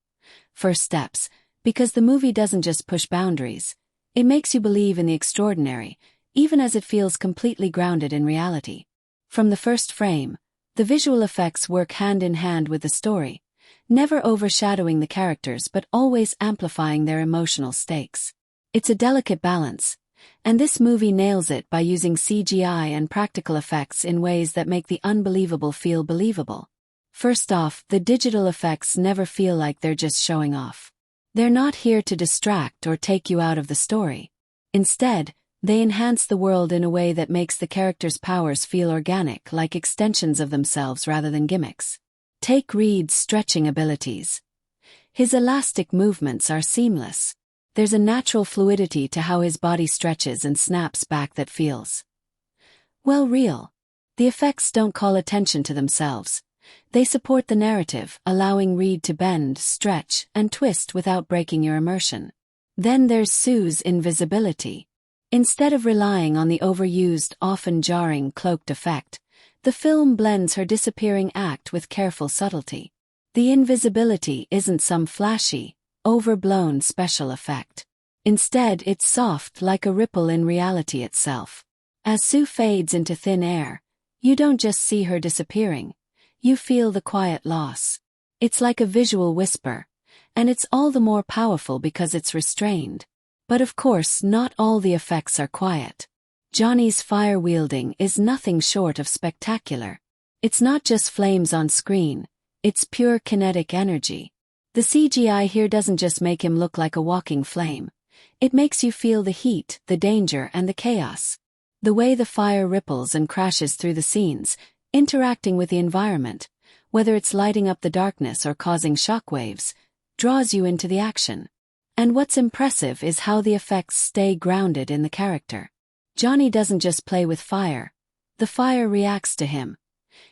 First Steps, because the movie doesn't just push boundaries, it makes you believe in the extraordinary, even as it feels completely grounded in reality. From the first frame, the visual effects work hand in hand with the story, never overshadowing the characters but always amplifying their emotional stakes. It's a delicate balance, and this movie nails it by using CGI and practical effects in ways that make the unbelievable feel believable. First off, the digital effects never feel like they're just showing off. They're not here to distract or take you out of the story. Instead, they enhance the world in a way that makes the characters' powers feel organic, like extensions of themselves rather than gimmicks. Take Reed's stretching abilities. His elastic movements are seamless. There's a natural fluidity to how his body stretches and snaps back that feels, well, real. The effects don't call attention to themselves. They support the narrative, allowing Reed to bend, stretch, and twist without breaking your immersion. Then there's Sue's invisibility. Instead of relying on the overused, often jarring, cloaked effect, the film blends her disappearing act with careful subtlety. The invisibility isn't some flashy, overblown special effect. Instead, it's soft like a ripple in reality itself. As Sue fades into thin air, you don't just see her disappearing, you feel the quiet loss. It's like a visual whisper, and it's all the more powerful because it's restrained. But of course, not all the effects are quiet. Johnny's fire-wielding is nothing short of spectacular. It's not just flames on screen, it's pure kinetic energy. The CGI here doesn't just make him look like a walking flame. It makes you feel the heat, the danger, and the chaos. The way the fire ripples and crashes through the scenes, interacting with the environment, whether it's lighting up the darkness or causing shockwaves, draws you into the action. And what's impressive is how the effects stay grounded in the character. Johnny doesn't just play with fire. The fire reacts to him.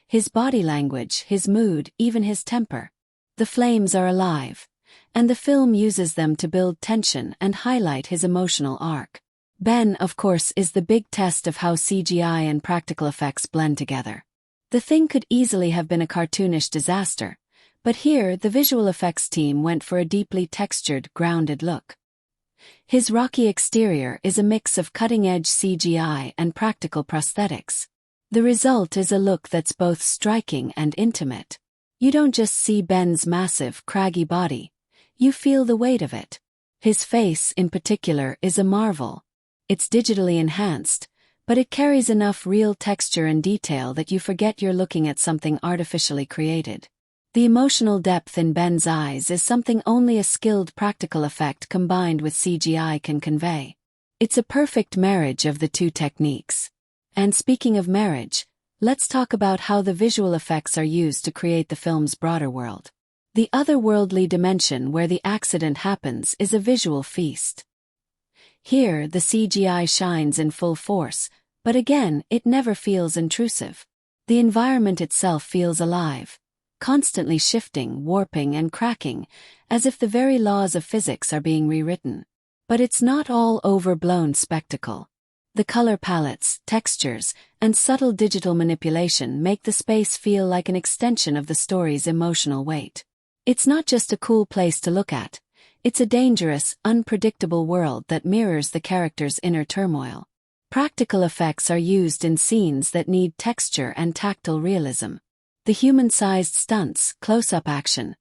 His body language, his mood, even his temper. The flames are alive, and the film uses them to build tension and highlight his emotional arc. Ben, of course, is the big test of how CGI and practical effects blend together. The thing could easily have been a cartoonish disaster, but here the visual effects team went for a deeply textured, grounded look. His rocky exterior is a mix of cutting-edge CGI and practical prosthetics. The result is a look that's both striking and intimate. You don't just see Ben's massive, craggy body, you feel the weight of it. His face, in particular, is a marvel. It's digitally enhanced, but it carries enough real texture and detail that you forget you're looking at something artificially created. The emotional depth in Ben's eyes is something only a skilled practical effect combined with CGI can convey. It's a perfect marriage of the two techniques. And speaking of marriage, let's talk about how the visual effects are used to create the film's broader world. The otherworldly dimension where the accident happens is a visual feast. Here, the CGI shines in full force, but again, it never feels intrusive. The environment itself feels alive, constantly shifting, warping, and cracking, as if the very laws of physics are being rewritten. But it's not all overblown spectacle. The color palettes, textures, and subtle digital manipulation make the space feel like an extension of the story's emotional weight. It's not just a cool place to look at. It's a dangerous, unpredictable world that mirrors the characters' inner turmoil. Practical effects are used in scenes that need texture and tactile realism. The human-sized stunts, close-up action,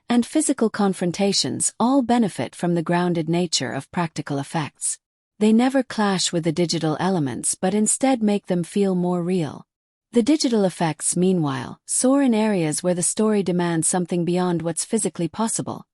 and physical confrontations all benefit from the grounded nature of practical effects. They never clash with the digital elements but instead make them feel more real. The digital effects, meanwhile, soar in areas where the story demands something beyond what's physically possible,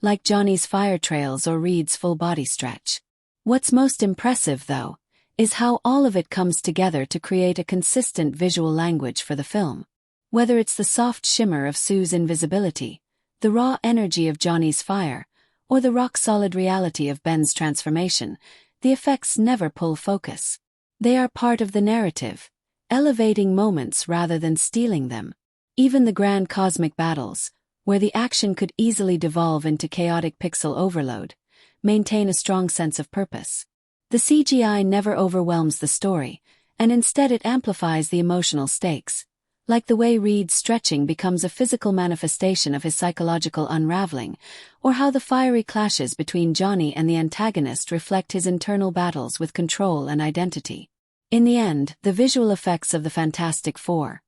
like Johnny's fire trails or Reed's full-body stretch. What's most impressive, though, is how all of it comes together to create a consistent visual language for the film. Whether it's the soft shimmer of Sue's invisibility, the raw energy of Johnny's fire, or the rock-solid reality of Ben's transformation, the effects never pull focus. They are part of the narrative, elevating moments rather than stealing them. Even the grand cosmic battles, where the action could easily devolve into chaotic pixel overload, maintain a strong sense of purpose. The CGI never overwhelms the story, and instead it amplifies the emotional stakes, like the way Reed's stretching becomes a physical manifestation of his psychological unraveling, or how the fiery clashes between Johnny and the antagonist reflect his internal battles with control and identity. In the end, the visual effects of the Fantastic Four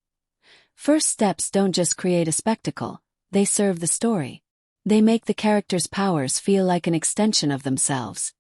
first steps don't just create a spectacle, they serve the story. They make the characters' powers feel like an extension of themselves,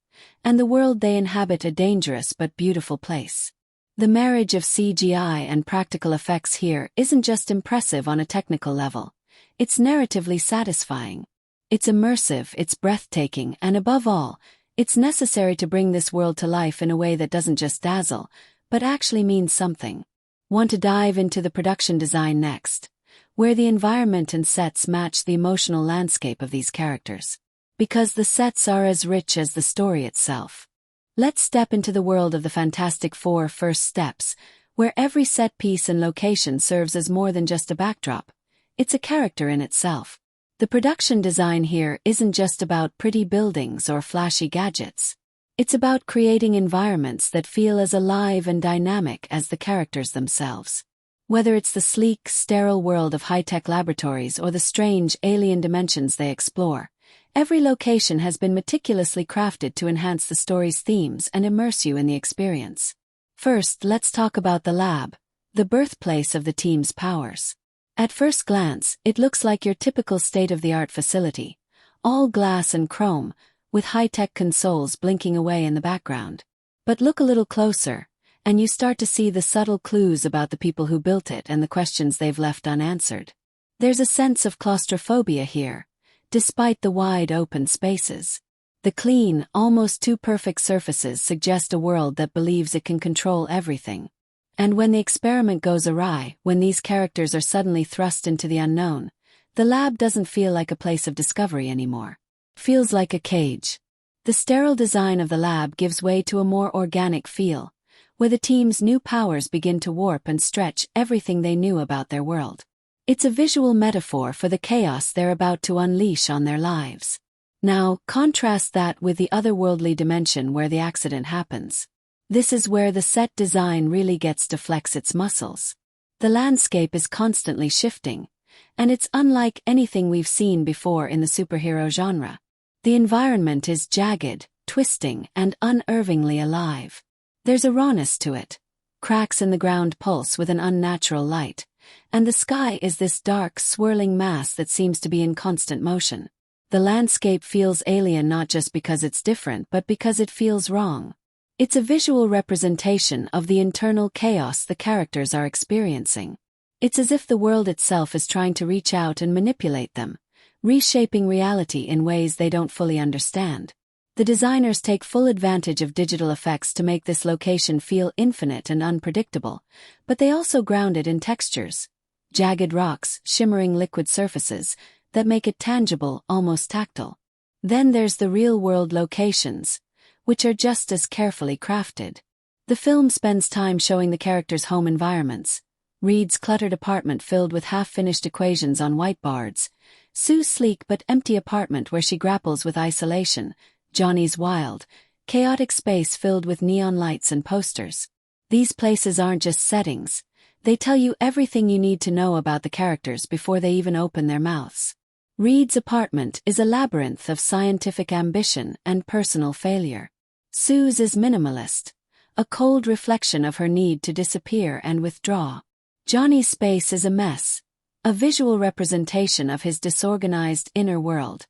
and the world they inhabit a dangerous but beautiful place. The marriage of CGI and practical effects here isn't just impressive on a technical level, it's narratively satisfying. It's immersive, it's breathtaking, and above all, it's necessary to bring this world to life in a way that doesn't just dazzle, but actually means something. Want to dive into the production design next, where the environment and sets match the emotional landscape of these characters. Because the sets are as rich as the story itself. Let's step into the world of the Fantastic Four first steps, where every set piece and location serves as more than just a backdrop. It's a character in itself. The production design here isn't just about pretty buildings or flashy gadgets. It's about creating environments that feel as alive and dynamic as the characters themselves. Whether it's the sleek, sterile world of high-tech laboratories or the strange, alien dimensions they explore, every location has been meticulously crafted to enhance the story's themes and immerse you in the experience. First, let's talk about the lab, the birthplace of the team's powers. At first glance, it looks like your typical state-of-the-art facility, all glass and chrome, with high-tech consoles blinking away in the background. But look a little closer, and you start to see the subtle clues about the people who built it and the questions they've left unanswered. There's a sense of claustrophobia here, despite the wide open spaces. The clean, almost too perfect surfaces suggest a world that believes it can control everything. And when the experiment goes awry, when these characters are suddenly thrust into the unknown, the lab doesn't feel like a place of discovery anymore. It feels like a cage. The sterile design of the lab gives way to a more organic feel, where the team's new powers begin to warp and stretch everything they knew about their world. It's a visual metaphor for the chaos they're about to unleash on their lives. Now, contrast that with the otherworldly dimension where the accident happens. This is where the set design really gets to flex its muscles. The landscape is constantly shifting, and it's unlike anything we've seen before in the superhero genre. The environment is jagged, twisting, and unervingly alive. There's a rawness to it. Cracks in the ground pulse with an unnatural light, and the sky is this dark, swirling mass that seems to be in constant motion. The landscape feels alien not just because it's different but because it feels wrong. It's a visual representation of the internal chaos the characters are experiencing. It's as if the world itself is trying to reach out and manipulate them, reshaping reality in ways they don't fully understand. The designers take full advantage of digital effects to make this location feel infinite and unpredictable, but they also ground it in textures. Jagged rocks, shimmering liquid surfaces, that make it tangible, almost tactile. Then there's the real-world locations, which are just as carefully crafted. The film spends time showing the characters' home environments. Reed's cluttered apartment filled with half-finished equations on whiteboards, Sue's sleek but empty apartment where she grapples with isolation, Johnny's wild, chaotic space filled with neon lights and posters. These places aren't just settings, they tell you everything you need to know about the characters before they even open their mouths. Reed's apartment is a labyrinth of scientific ambition and personal failure. Sue's is minimalist, a cold reflection of her need to disappear and withdraw. Johnny's space is a mess, a visual representation of his disorganized inner world,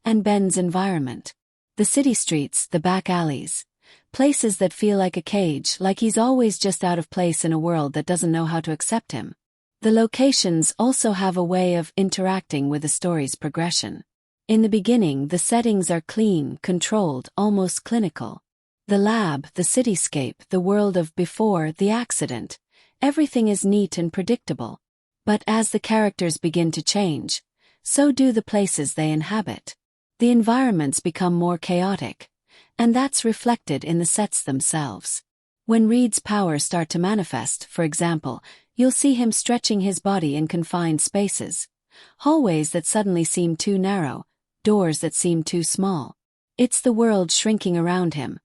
and Ben's environment. The city streets, the back alleys, places that feel like a cage, like he's always just out of place in a world that doesn't know how to accept him. The locations also have a way of interacting with the story's progression. In the beginning, the settings are clean, controlled, almost clinical. The lab, the cityscape, the world of before the accident, everything is neat and predictable. But as the characters begin to change, so do the places they inhabit. The environments become more chaotic, and that's reflected in the sets themselves. When Reed's powers start to manifest, for example, you'll see him stretching his body in confined spaces, hallways that suddenly seem too narrow, doors that seem too small. It's the world shrinking around him,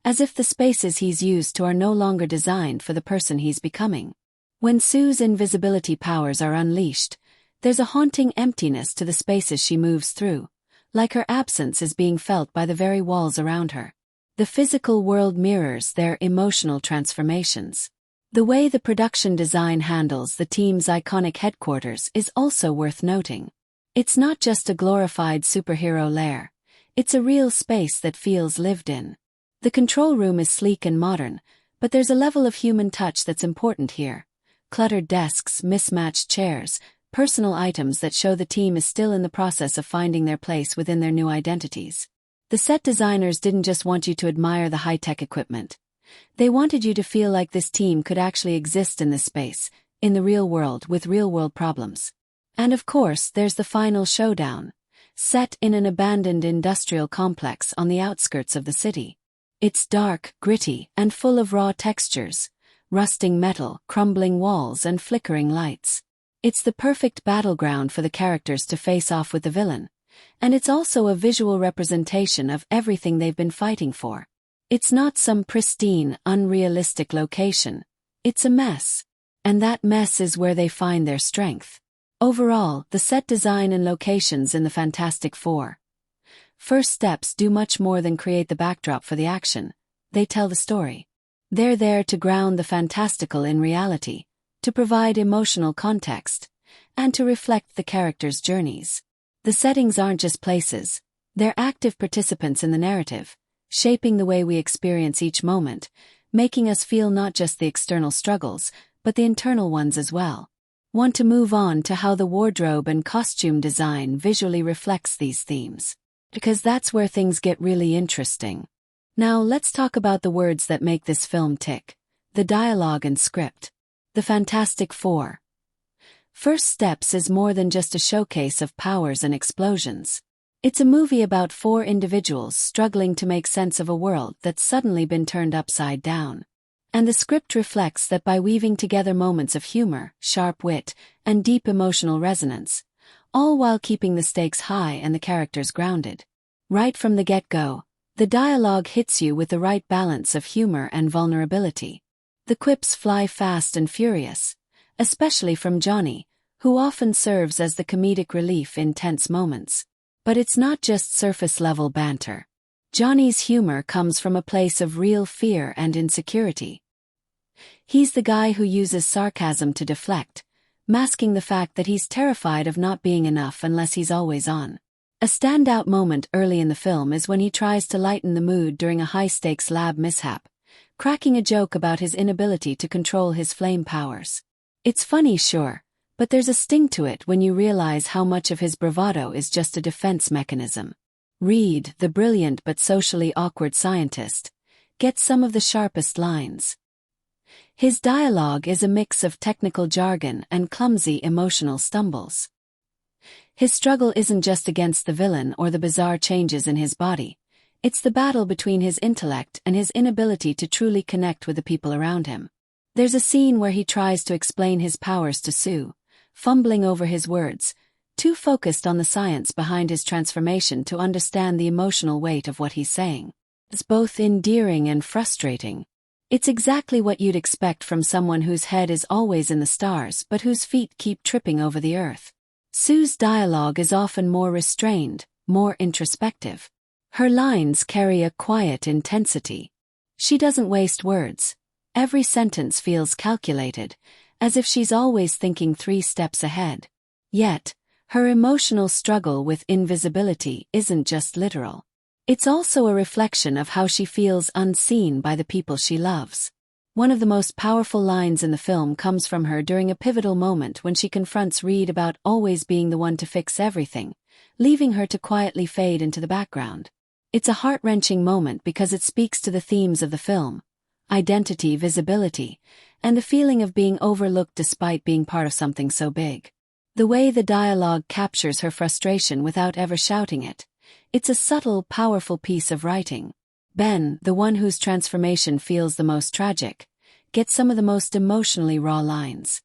as if the spaces he's used to are no longer designed for the person he's becoming. When Sue's invisibility powers are unleashed, there's a haunting emptiness to the spaces she moves through, like her absence is being felt by the very walls around her. The physical world mirrors their emotional transformations. The way the production design handles the team's iconic headquarters is also worth noting. It's not just a glorified superhero lair, it's a real space that feels lived in. The control room is sleek and modern, but there's a level of human touch that's important here. Cluttered desks, mismatched chairs, personal items that show the team is still in the process of finding their place within their new identities. The set designers didn't just want you to admire the high-tech equipment. They wanted you to feel like this team could actually exist in this space, in the real world with real-world problems. And of course, there's the final showdown, set in an abandoned industrial complex on the outskirts of the city. It's dark, gritty, and full of raw textures, rusting metal, crumbling walls, and flickering lights. It's the perfect battleground for the characters to face off with the villain, and it's also a visual representation of everything they've been fighting for. It's not some pristine, unrealistic location. It's a mess. And that mess is where they find their strength. Overall, the set design and locations in the Fantastic Four First Steps do much more than create the backdrop for the action. They tell the story. They're there to ground the fantastical in reality, to provide emotional context, and to reflect the characters' journeys. The settings aren't just places, they're active participants in the narrative, shaping the way we experience each moment, making us feel not just the external struggles, but the internal ones as well. Want to move on to how the wardrobe and costume design visually reflects these themes? Because that's where things get really interesting. Now let's talk about the words that make this film tick, the dialogue and script. The Fantastic Four First Steps is more than just a showcase of powers and explosions. It's a movie about four individuals struggling to make sense of a world that's suddenly been turned upside down. And the script reflects that by weaving together moments of humor, sharp wit, and deep emotional resonance, all while keeping the stakes high and the characters grounded. Right from the get-go, the dialogue hits you with the right balance of humor and vulnerability. The quips fly fast and furious, especially from Johnny, who often serves as the comedic relief in tense moments. But it's not just surface-level banter. Johnny's humor comes from a place of real fear and insecurity. He's the guy who uses sarcasm to deflect, masking the fact that he's terrified of not being enough unless he's always on. A standout moment early in the film is when he tries to lighten the mood during a high-stakes lab mishap, cracking a joke about his inability to control his flame powers. It's funny, sure, but there's a sting to it when you realize how much of his bravado is just a defense mechanism. Reed, the brilliant but socially awkward scientist, gets some of the sharpest lines. His dialogue is a mix of technical jargon and clumsy emotional stumbles. His struggle isn't just against the villain or the bizarre changes in his body. It's the battle between his intellect and his inability to truly connect with the people around him. There's a scene where he tries to explain his powers to Sue, fumbling over his words, too focused on the science behind his transformation to understand the emotional weight of what he's saying. It's both endearing and frustrating. It's exactly what you'd expect from someone whose head is always in the stars but whose feet keep tripping over the earth. Sue's dialogue is often more restrained, more introspective. Her lines carry a quiet intensity. She doesn't waste words. Every sentence feels calculated, as if she's always thinking 3 steps ahead. Yet, her emotional struggle with invisibility isn't just literal. It's also a reflection of how she feels unseen by the people she loves. One of the most powerful lines in the film comes from her during a pivotal moment when she confronts Reed about always being the one to fix everything, leaving her to quietly fade into the background. It's a heart-wrenching moment because it speaks to the themes of the film: identity, visibility, and the feeling of being overlooked despite being part of something so big. The way the dialogue captures her frustration without ever shouting it. It's a subtle, powerful piece of writing. Ben, the one whose transformation feels the most tragic, gets some of the most emotionally raw lines.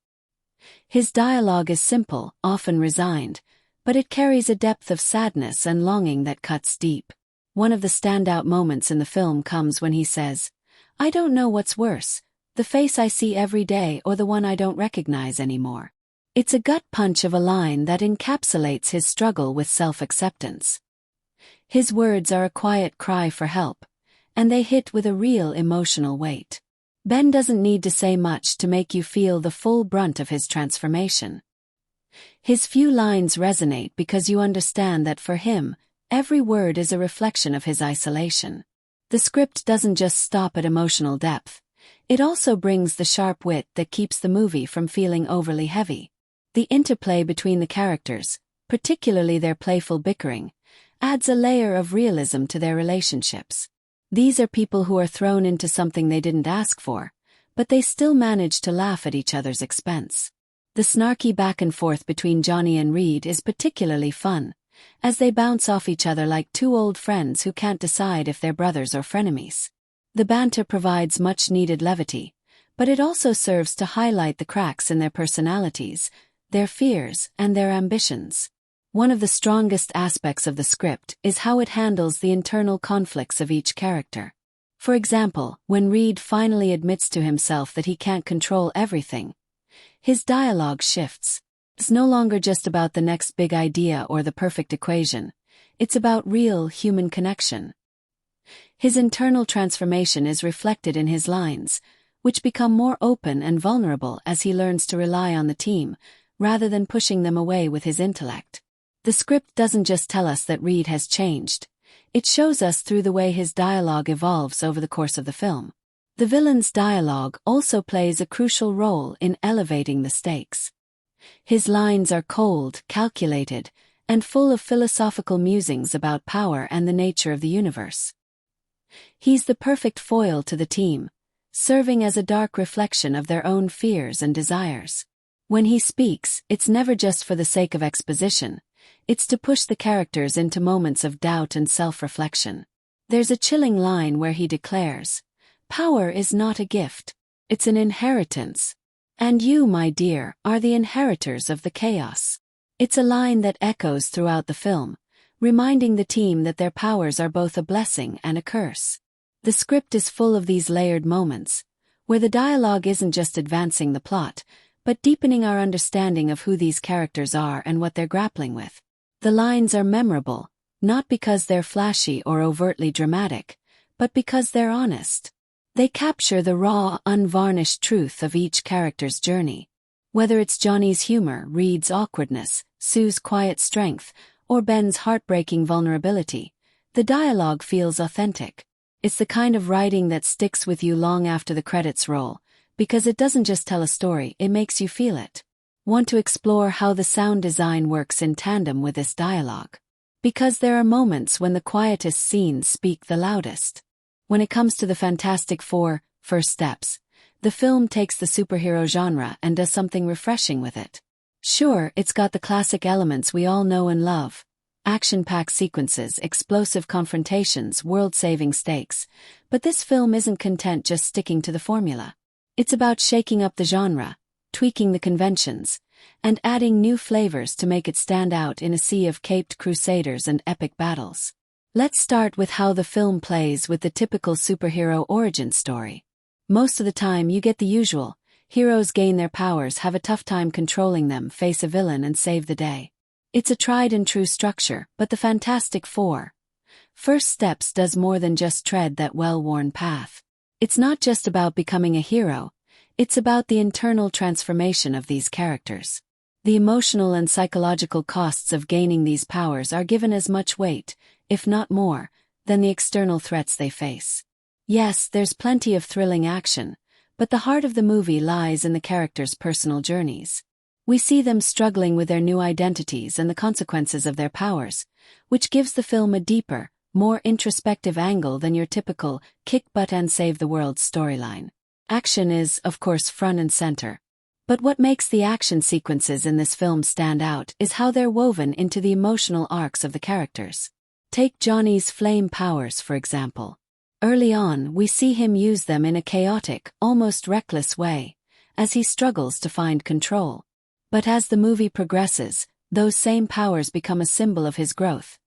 His dialogue is simple, often resigned, but it carries a depth of sadness and longing that cuts deep. One of the standout moments in the film comes when he says, "I don't know what's worse, the face I see every day or the one I don't recognize anymore." It's a gut punch of a line that encapsulates his struggle with self-acceptance. His words are a quiet cry for help, and they hit with a real emotional weight. Ben doesn't need to say much to make you feel the full brunt of his transformation. His few lines resonate because you understand that for him, every word is a reflection of his isolation. The script doesn't just stop at emotional depth. It also brings the sharp wit that keeps the movie from feeling overly heavy. The interplay between the characters, particularly their playful bickering, adds a layer of realism to their relationships. These are people who are thrown into something they didn't ask for, but they still manage to laugh at each other's expense. The snarky back and forth between Johnny and Reed is particularly fun, as they bounce off each other like 2 old friends who can't decide if they're brothers or frenemies. The banter provides much-needed levity, but it also serves to highlight the cracks in their personalities, their fears, and their ambitions. One of the strongest aspects of the script is how it handles the internal conflicts of each character. For example, when Reed finally admits to himself that he can't control everything, his dialogue shifts. It's no longer just about the next big idea or the perfect equation. It's about real human connection. His internal transformation is reflected in his lines, which become more open and vulnerable as he learns to rely on the team, rather than pushing them away with his intellect. The script doesn't just tell us that Reed has changed. It shows us through the way his dialogue evolves over the course of the film. The villain's dialogue also plays a crucial role in elevating the stakes. His lines are cold, calculated, and full of philosophical musings about power and the nature of the universe. He's the perfect foil to the team, serving as a dark reflection of their own fears and desires. When he speaks, it's never just for the sake of exposition. It's to push the characters into moments of doubt and self-reflection. There's a chilling line where he declares, "Power is not a gift. It's an inheritance. And you, my dear, are the inheritors of the chaos." It's a line that echoes throughout the film, reminding the team that their powers are both a blessing and a curse. The script is full of these layered moments, where the dialogue isn't just advancing the plot, but deepening our understanding of who these characters are and what they're grappling with. The lines are memorable, not because they're flashy or overtly dramatic, but because they're honest. They capture the raw, unvarnished truth of each character's journey. Whether it's Johnny's humor, Reed's awkwardness, Sue's quiet strength, or Ben's heartbreaking vulnerability, the dialogue feels authentic. It's the kind of writing that sticks with you long after the credits roll, because it doesn't just tell a story, it makes you feel it. Want to explore how the sound design works in tandem with this dialogue? Because there are moments when the quietest scenes speak the loudest. When it comes to the Fantastic Four, First Steps, the film takes the superhero genre and does something refreshing with it. Sure, it's got the classic elements we all know and love. Action-packed sequences, explosive confrontations, world-saving stakes. But this film isn't content just sticking to the formula. It's about shaking up the genre, tweaking the conventions, and adding new flavors to make it stand out in a sea of caped crusaders and epic battles. Let's start with how the film plays with the typical superhero origin story. Most of the time you get the usual: heroes gain their powers, have a tough time controlling them, face a villain and save the day. It's a tried-and-true structure, but the Fantastic Four First Steps does more than just tread that well-worn path. It's not just about becoming a hero, it's about the internal transformation of these characters. The emotional and psychological costs of gaining these powers are given as much weight, if not more, than the external threats they face. Yes, there's plenty of thrilling action, but the heart of the movie lies in the characters' personal journeys. We see them struggling with their new identities and the consequences of their powers, which gives the film a deeper, more introspective angle than your typical kick butt and save the world storyline. Action is, of course, front and center. But what makes the action sequences in this film stand out is how they're woven into the emotional arcs of the characters. Take Johnny's flame powers, for example. Early on, we see him use them in a chaotic, almost reckless way, as he struggles to find control. But as the movie progresses, those same powers become a symbol of his growth.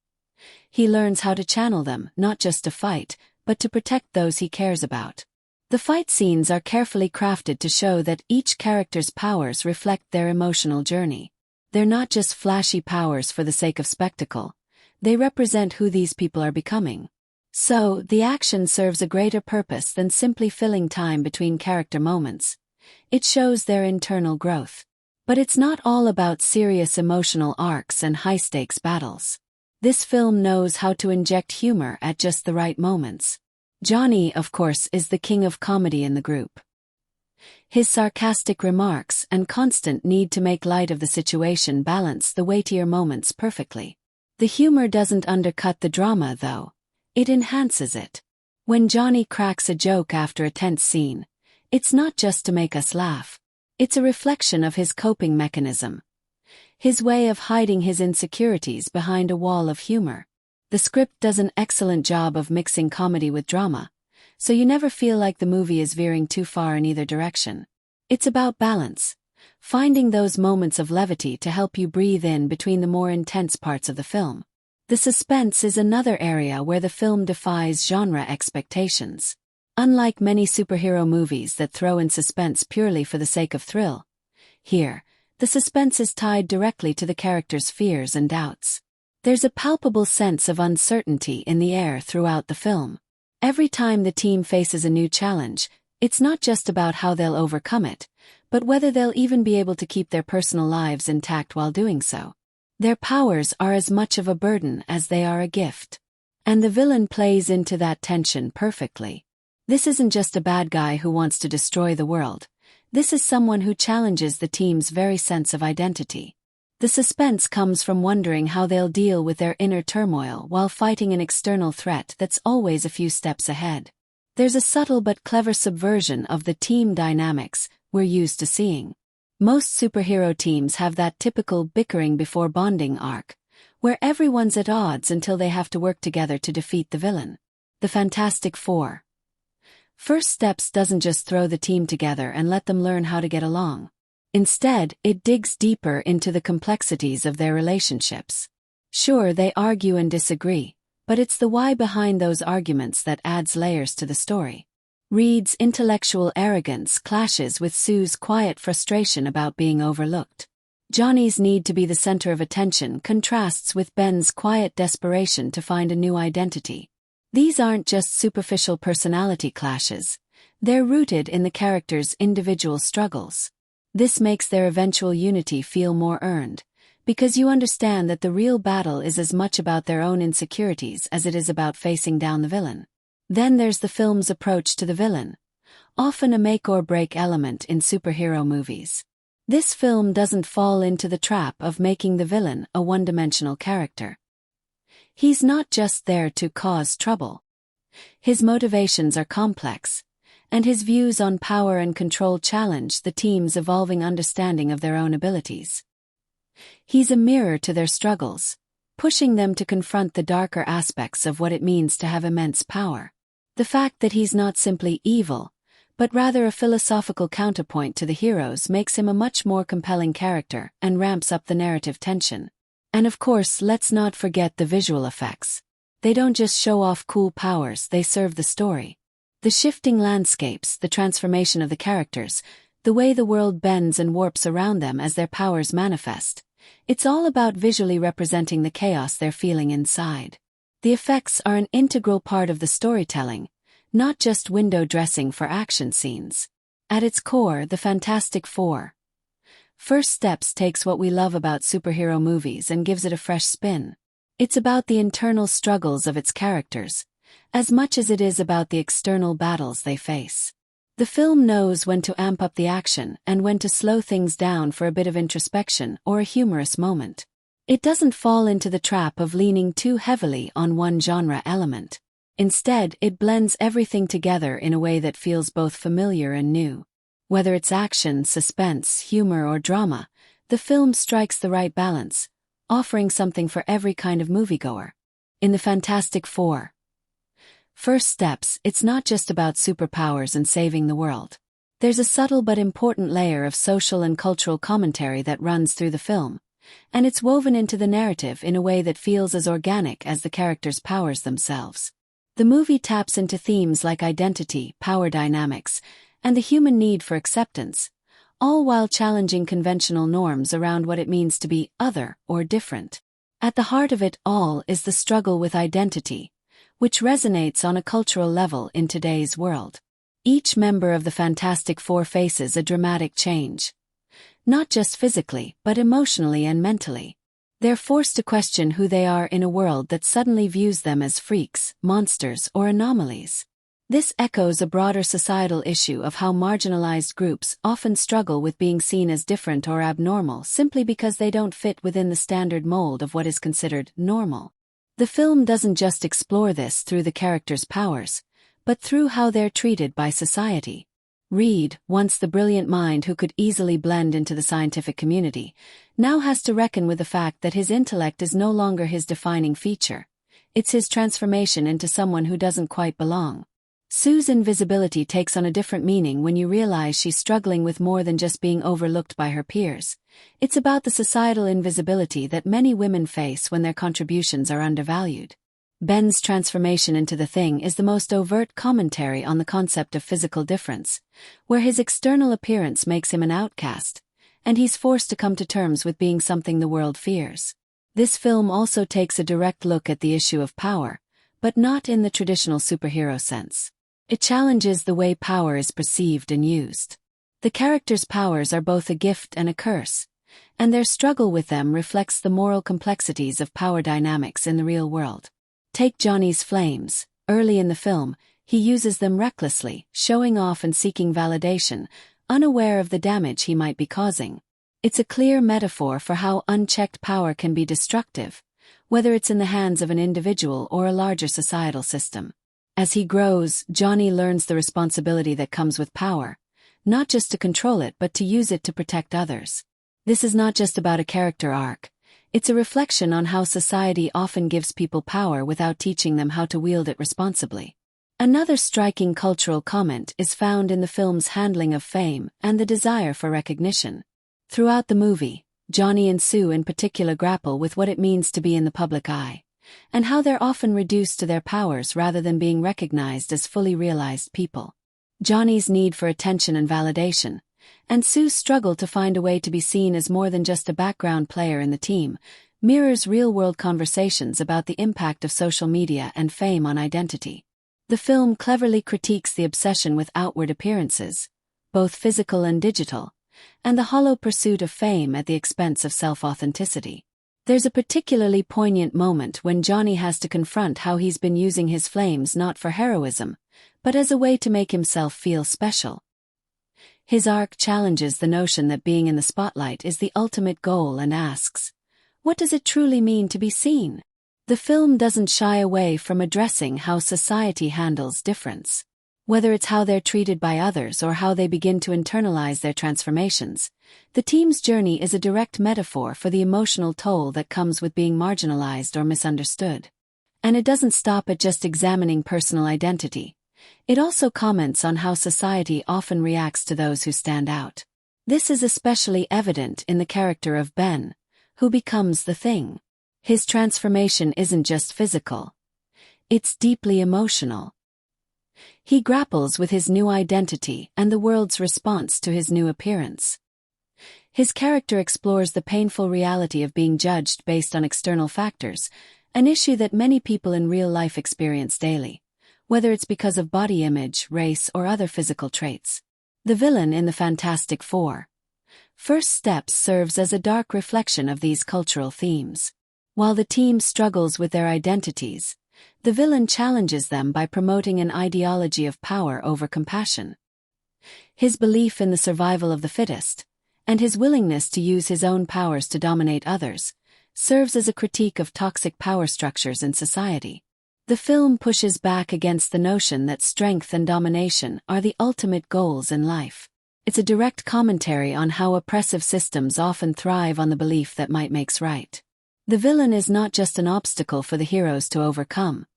He learns how to channel them, not just to fight, but to protect those he cares about. The fight scenes are carefully crafted to show that each character's powers reflect their emotional journey. They're not just flashy powers for the sake of spectacle. They represent who these people are becoming. So, the action serves a greater purpose than simply filling time between character moments. It shows their internal growth. But it's not all about serious emotional arcs and high-stakes battles. This film knows how to inject humor at just the right moments. Johnny, of course, is the king of comedy in the group. His sarcastic remarks and constant need to make light of the situation balance the weightier moments perfectly. The humor doesn't undercut the drama, though. It enhances it. When Johnny cracks a joke after a tense scene, it's not just to make us laugh. It's a reflection of his coping mechanism. His way of hiding his insecurities behind a wall of humor. The script does an excellent job of mixing comedy with drama, so you never feel like the movie is veering too far in either direction. It's about balance, finding those moments of levity to help you breathe in between the more intense parts of the film. The suspense is another area where the film defies genre expectations. Unlike many superhero movies that throw in suspense purely for the sake of thrill, here, the suspense is tied directly to the characters' fears and doubts. There's a palpable sense of uncertainty in the air throughout the film. Every time the team faces a new challenge, it's not just about how they'll overcome it, but whether they'll even be able to keep their personal lives intact while doing so. Their powers are as much of a burden as they are a gift. And the villain plays into that tension perfectly. This isn't just a bad guy who wants to destroy the world. This is someone who challenges the team's very sense of identity. The suspense comes from wondering how they'll deal with their inner turmoil while fighting an external threat that's always a few steps ahead. There's a subtle but clever subversion of the team dynamics we're used to seeing. Most superhero teams have that typical bickering before bonding arc, where everyone's at odds until they have to work together to defeat the villain. The Fantastic Four First Steps doesn't just throw the team together and let them learn how to get along. Instead, it digs deeper into the complexities of their relationships. Sure, they argue and disagree, but it's the why behind those arguments that adds layers to the story. Reed's intellectual arrogance clashes with Sue's quiet frustration about being overlooked. Johnny's need to be the center of attention contrasts with Ben's quiet desperation to find a new identity. These aren't just superficial personality clashes. They're rooted in the characters' individual struggles. This makes their eventual unity feel more earned, because you understand that the real battle is as much about their own insecurities as it is about facing down the villain. Then there's the film's approach to the villain, often a make-or-break element in superhero movies. This film doesn't fall into the trap of making the villain a one-dimensional character. He's not just there to cause trouble. His motivations are complex, and his views on power and control challenge the team's evolving understanding of their own abilities. He's a mirror to their struggles, pushing them to confront the darker aspects of what it means to have immense power. The fact that he's not simply evil, but rather a philosophical counterpoint to the heroes makes him a much more compelling character and ramps up the narrative tension. And of course, let's not forget the visual effects. They don't just show off cool powers, they serve the story. The shifting landscapes, the transformation of the characters, the way the world bends and warps around them as their powers manifest. It's all about visually representing the chaos they're feeling inside. The effects are an integral part of the storytelling, not just window dressing for action scenes. At its core, the Fantastic Four. First Steps takes what we love about superhero movies and gives it a fresh spin. It's about the internal struggles of its characters, as much as it is about the external battles they face. The film knows when to amp up the action and when to slow things down for a bit of introspection or a humorous moment. It doesn't fall into the trap of leaning too heavily on one genre element. Instead, it blends everything together in a way that feels both familiar and new. Whether it's action, suspense, humor, or drama, the film strikes the right balance, offering something for every kind of moviegoer. In the Fantastic Four. First Steps, it's not just about superpowers and saving the world. There's a subtle but important layer of social and cultural commentary that runs through the film, and it's woven into the narrative in a way that feels as organic as the characters' powers themselves. The movie taps into themes like identity, power dynamics, and the human need for acceptance, all while challenging conventional norms around what it means to be other or different. At the heart of it all is the struggle with identity, which resonates on a cultural level in today's world. Each member of the Fantastic Four faces a dramatic change, not just physically, but emotionally and mentally. They're forced to question who they are in a world that suddenly views them as freaks, monsters, or anomalies. This echoes a broader societal issue of how marginalized groups often struggle with being seen as different or abnormal simply because they don't fit within the standard mold of what is considered normal. The film doesn't just explore this through the characters' powers, but through how they're treated by society. Reed, once the brilliant mind who could easily blend into the scientific community, now has to reckon with the fact that his intellect is no longer his defining feature. It's his transformation into someone who doesn't quite belong. Sue's invisibility takes on a different meaning when you realize she's struggling with more than just being overlooked by her peers. It's about the societal invisibility that many women face when their contributions are undervalued. Ben's transformation into the Thing is the most overt commentary on the concept of physical difference, where his external appearance makes him an outcast, and he's forced to come to terms with being something the world fears. This film also takes a direct look at the issue of power, but not in the traditional superhero sense. It challenges the way power is perceived and used. The characters' powers are both a gift and a curse, and their struggle with them reflects the moral complexities of power dynamics in the real world. Take Johnny's flames. Early in the film, he uses them recklessly, showing off and seeking validation, unaware of the damage he might be causing. It's a clear metaphor for how unchecked power can be destructive, whether it's in the hands of an individual or a larger societal system. As he grows, Johnny learns the responsibility that comes with power, not just to control it but to use it to protect others. This is not just about a character arc. It's a reflection on how society often gives people power without teaching them how to wield it responsibly. Another striking cultural comment is found in the film's handling of fame and the desire for recognition. Throughout the movie, Johnny and Sue in particular grapple with what it means to be in the public eye, and how they're often reduced to their powers rather than being recognized as fully realized people. Johnny's need for attention and validation, and Sue's struggle to find a way to be seen as more than just a background player in the team, mirrors real-world conversations about the impact of social media and fame on identity. The film cleverly critiques the obsession with outward appearances, both physical and digital, and the hollow pursuit of fame at the expense of self-authenticity. There's a particularly poignant moment when Johnny has to confront how he's been using his flames not for heroism, but as a way to make himself feel special. His arc challenges the notion that being in the spotlight is the ultimate goal and asks, what does it truly mean to be seen? The film doesn't shy away from addressing how society handles difference. Whether it's how they're treated by others or how they begin to internalize their transformations, the team's journey is a direct metaphor for the emotional toll that comes with being marginalized or misunderstood. And it doesn't stop at just examining personal identity. It also comments on how society often reacts to those who stand out. This is especially evident in the character of Ben, who becomes the Thing. His transformation isn't just physical. It's deeply emotional. He grapples with his new identity and the world's response to his new appearance. His character explores the painful reality of being judged based on external factors, an issue that many people in real life experience daily, whether it's because of body image, race, or other physical traits. The villain in the Fantastic Four. First Steps serves as a dark reflection of these cultural themes. While the team struggles with their identities, the villain challenges them by promoting an ideology of power over compassion. His belief in the survival of the fittest, and his willingness to use his own powers to dominate others, serves as a critique of toxic power structures in society. The film pushes back against the notion that strength and domination are the ultimate goals in life. It's a direct commentary on how oppressive systems often thrive on the belief that might makes right. The villain is not just an obstacle for the heroes to overcome.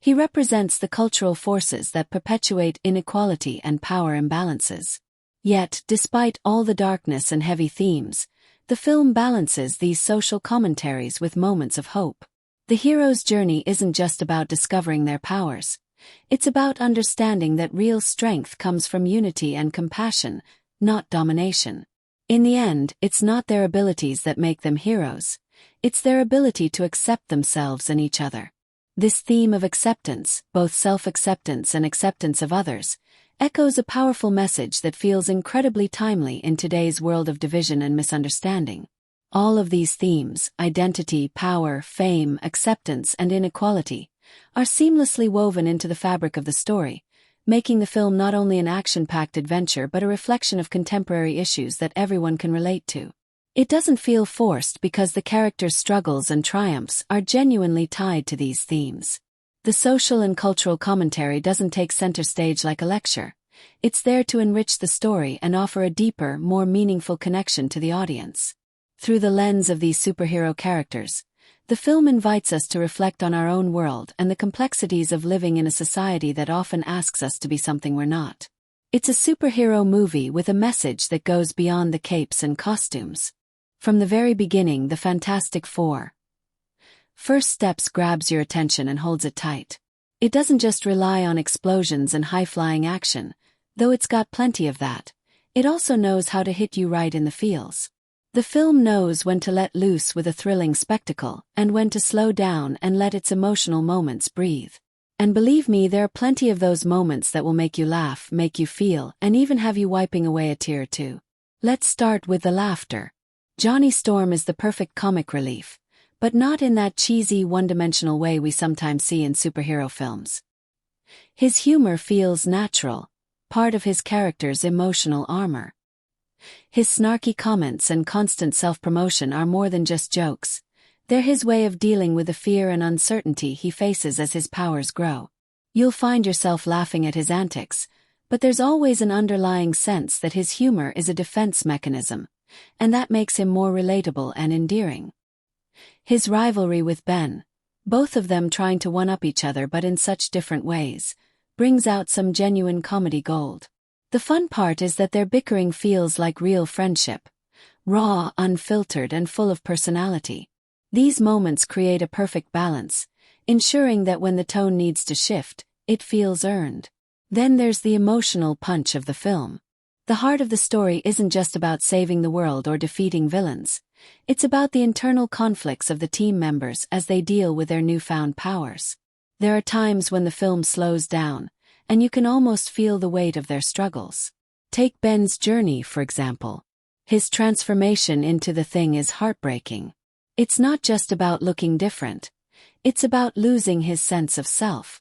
He represents the cultural forces that perpetuate inequality and power imbalances. Yet, despite all the darkness and heavy themes, the film balances these social commentaries with moments of hope. The hero's journey isn't just about discovering their powers. It's about understanding that real strength comes from unity and compassion, not domination. In the end, it's not their abilities that make them heroes. It's their ability to accept themselves and each other. This theme of acceptance, both self-acceptance and acceptance of others, echoes a powerful message that feels incredibly timely in today's world of division and misunderstanding. All of these themes, identity, power, fame, acceptance, and inequality, are seamlessly woven into the fabric of the story, making the film not only an action-packed adventure but a reflection of contemporary issues that everyone can relate to. It doesn't feel forced because the characters' struggles and triumphs are genuinely tied to these themes. The social and cultural commentary doesn't take center stage like a lecture. It's there to enrich the story and offer a deeper, more meaningful connection to the audience. Through the lens of these superhero characters, the film invites us to reflect on our own world and the complexities of living in a society that often asks us to be something we're not. It's a superhero movie with a message that goes beyond the capes and costumes. From the very beginning, the Fantastic Four. First Steps grabs your attention and holds it tight. It doesn't just rely on explosions and high-flying action, though it's got plenty of that. It also knows how to hit you right in the feels. The film knows when to let loose with a thrilling spectacle, and when to slow down and let its emotional moments breathe. And believe me, there are plenty of those moments that will make you laugh, make you feel, and even have you wiping away a tear or two. Let's start with the laughter. Johnny Storm is the perfect comic relief, but not in that cheesy, one-dimensional way we sometimes see in superhero films. His humor feels natural, part of his character's emotional armor. His snarky comments and constant self-promotion are more than just jokes. They're his way of dealing with the fear and uncertainty he faces as his powers grow. You'll find yourself laughing at his antics, but there's always an underlying sense that his humor is a defense mechanism, and that makes him more relatable and endearing. His rivalry with Ben, both of them trying to one-up each other but in such different ways, brings out some genuine comedy gold. The fun part is that their bickering feels like real friendship, raw, unfiltered, and full of personality. These moments create a perfect balance, ensuring that when the tone needs to shift, it feels earned. Then there's the emotional punch of the film. The heart of the story isn't just about saving the world or defeating villains. It's about the internal conflicts of the team members as they deal with their newfound powers. There are times when the film slows down, and you can almost feel the weight of their struggles. Take Ben's journey, for example. His transformation into the Thing is heartbreaking. It's not just about looking different. It's about losing his sense of self.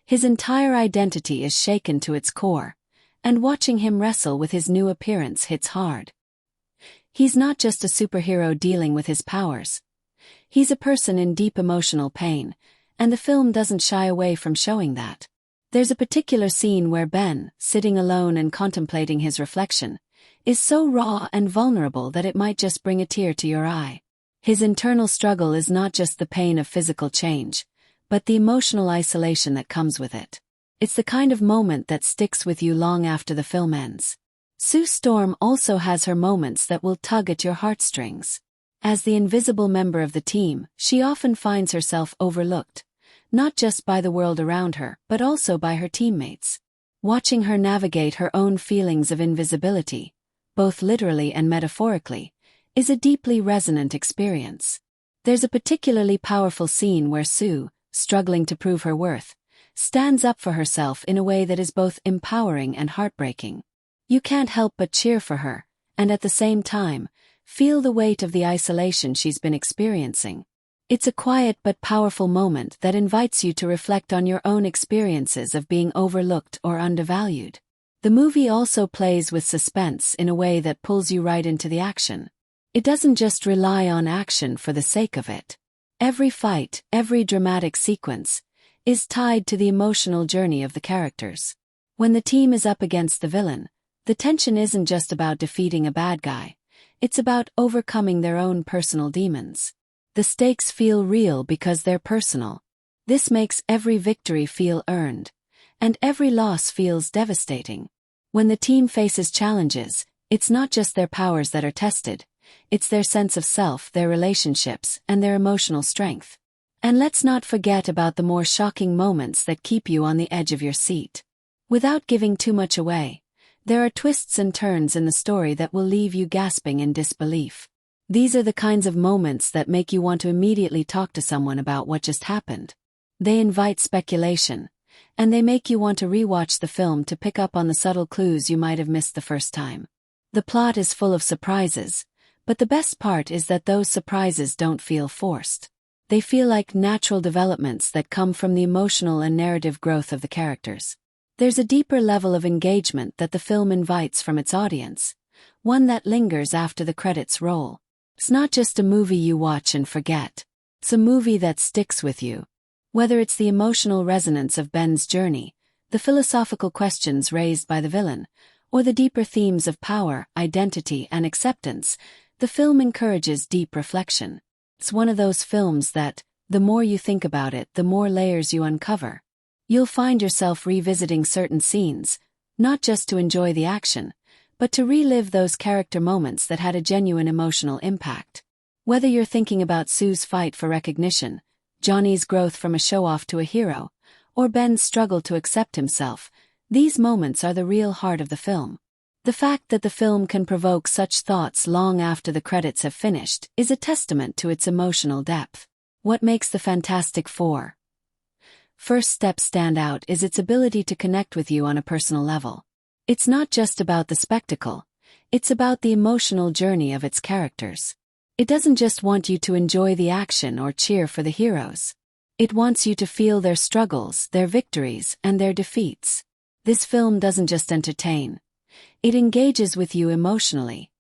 His entire identity is shaken to its core, and watching him wrestle with his new appearance hits hard. He's not just a superhero dealing with his powers. He's a person in deep emotional pain, and the film doesn't shy away from showing that. There's a particular scene where Ben, sitting alone and contemplating his reflection, is so raw and vulnerable that it might just bring a tear to your eye. His internal struggle is not just the pain of physical change, but the emotional isolation that comes with it. It's the kind of moment that sticks with you long after the film ends. Sue Storm also has her moments that will tug at your heartstrings. As the invisible member of the team, she often finds herself overlooked, not just by the world around her, but also by her teammates. Watching her navigate her own feelings of invisibility, both literally and metaphorically, is a deeply resonant experience. There's a particularly powerful scene where Sue, struggling to prove her worth, stands up for herself in a way that is both empowering and heartbreaking. You can't help but cheer for her, and at the same time, feel the weight of the isolation she's been experiencing. It's a quiet but powerful moment that invites you to reflect on your own experiences of being overlooked or undervalued. The movie also plays with suspense in a way that pulls you right into the action. It doesn't just rely on action for the sake of it. Every fight, every dramatic sequence, is tied to the emotional journey of the characters. When the team is up against the villain, the tension isn't just about defeating a bad guy, it's about overcoming their own personal demons. The stakes feel real because they're personal. This makes every victory feel earned, and every loss feels devastating. When the team faces challenges, it's not just their powers that are tested, it's their sense of self, their relationships, and their emotional strength. And let's not forget about the more shocking moments that keep you on the edge of your seat. Without giving too much away, there are twists and turns in the story that will leave you gasping in disbelief. These are the kinds of moments that make you want to immediately talk to someone about what just happened. They invite speculation, and they make you want to rewatch the film to pick up on the subtle clues you might have missed the first time. The plot is full of surprises, but the best part is that those surprises don't feel forced. They feel like natural developments that come from the emotional and narrative growth of the characters. There's a deeper level of engagement that the film invites from its audience, one that lingers after the credits roll. It's not just a movie you watch and forget. It's a movie that sticks with you. Whether it's the emotional resonance of Ben's journey, the philosophical questions raised by the villain, or the deeper themes of power, identity, and acceptance, the film encourages deep reflection. It's one of those films that, the more you think about it, the more layers you uncover. You'll find yourself revisiting certain scenes, not just to enjoy the action, but to relive those character moments that had a genuine emotional impact. Whether you're thinking about Sue's fight for recognition, Johnny's growth from a show-off to a hero, or Ben's struggle to accept himself, these moments are the real heart of the film. The fact that the film can provoke such thoughts long after the credits have finished is a testament to its emotional depth. What makes the Fantastic Four First Step stand out is its ability to connect with you on a personal level. It's not just about the spectacle, it's about the emotional journey of its characters. It doesn't just want you to enjoy the action or cheer for the heroes. It wants you to feel their struggles, their victories, and their defeats. This film doesn't just entertain. It engages with you emotionally,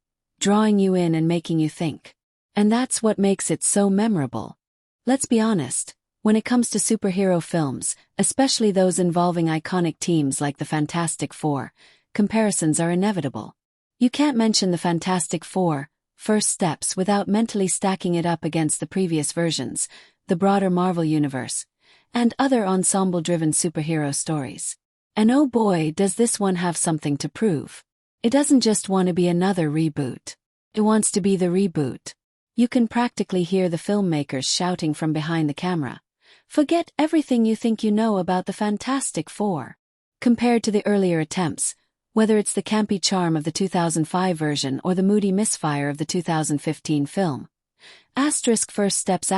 drawing you in and making you think. And that's what makes it so memorable. Let's be honest, when it comes to superhero films, especially those involving iconic teams like the Fantastic Four, comparisons are inevitable. You can't mention the Fantastic Four, First Steps without mentally stacking it up against the previous versions, the broader Marvel universe, and other ensemble-driven superhero stories. And oh boy, does this one have something to prove. It doesn't just want to be another reboot. It wants to be the reboot. You can practically hear the filmmakers shouting from behind the camera, "Forget everything you think you know about the Fantastic Four." Compared to the earlier attempts, whether it's the campy charm of the 2005 version or the moody misfire of the 2015 film, First Steps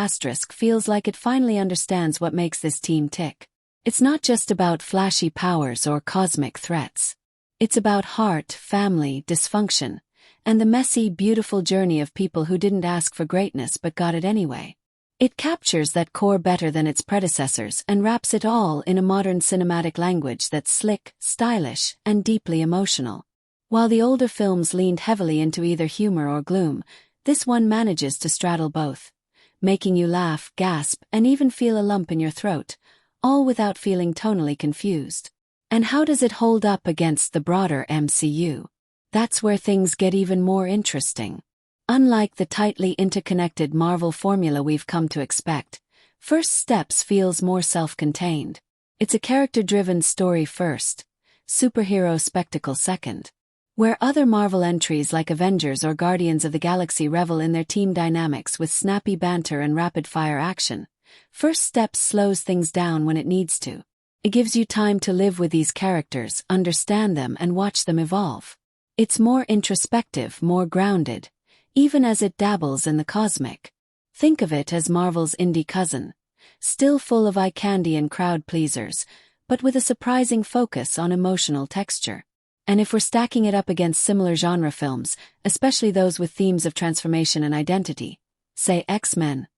feels like it finally understands what makes this team tick. It's not just about flashy powers or cosmic threats. It's about heart, family, dysfunction, and the messy, beautiful journey of people who didn't ask for greatness but got it anyway. It captures that core better than its predecessors and wraps it all in a modern cinematic language that's slick, stylish, and deeply emotional. While the older films leaned heavily into either humor or gloom, this one manages to straddle both, making you laugh, gasp, and even feel a lump in your throat, all without feeling tonally confused. And how does it hold up against the broader MCU? That's where things get even more interesting. Unlike the tightly interconnected Marvel formula we've come to expect, First Steps feels more self-contained. It's a character-driven story first, superhero spectacle second. Where other Marvel entries like Avengers or Guardians of the Galaxy revel in their team dynamics with snappy banter and rapid-fire action, First Steps slows things down when it needs to. It gives you time to live with these characters, understand them, and watch them evolve. It's more introspective, more grounded, even as it dabbles in the cosmic. Think of it as Marvel's indie cousin, still full of eye candy and crowd pleasers, but with a surprising focus on emotional texture. And if we're stacking it up against similar genre films, especially those with themes of transformation and identity, say X-Men,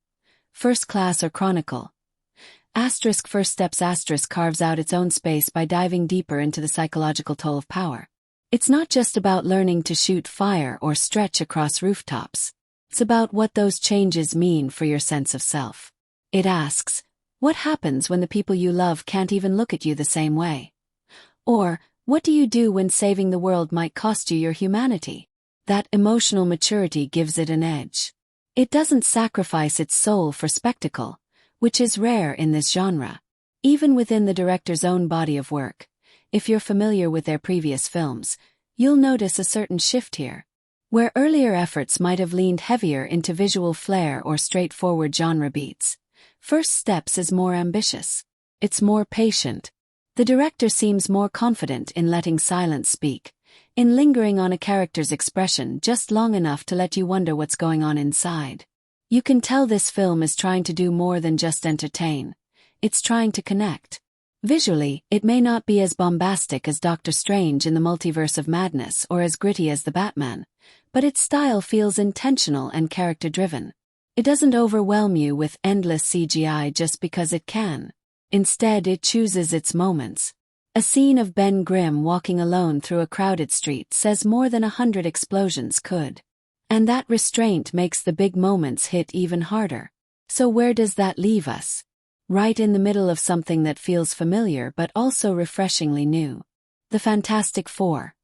First Class or Chronicle, First Steps carves out its own space by diving deeper into the psychological toll of power. It's not just about learning to shoot fire or stretch across rooftops. It's about what those changes mean for your sense of self. It asks, what happens when the people you love can't even look at you the same way? Or, what do you do when saving the world might cost you your humanity? That emotional maturity gives it an edge. It doesn't sacrifice its soul for spectacle, which is rare in this genre. Even within the director's own body of work, if you're familiar with their previous films, you'll notice a certain shift here. Where earlier efforts might have leaned heavier into visual flair or straightforward genre beats, First Steps is more ambitious. It's more patient. The director seems more confident in letting silence speak, in lingering on a character's expression just long enough to let you wonder what's going on inside. You can tell this film is trying to do more than just entertain. It's trying to connect. Visually, it may not be as bombastic as Doctor Strange in the Multiverse of Madness or as gritty as The Batman, but its style feels intentional and character-driven. It doesn't overwhelm you with endless CGI just because it can. Instead, it chooses its moments. A scene of Ben Grimm walking alone through a crowded street says more than 100 explosions could. And that restraint makes the big moments hit even harder. So where does that leave us? Right in the middle of something that feels familiar but also refreshingly new. The Fantastic Four.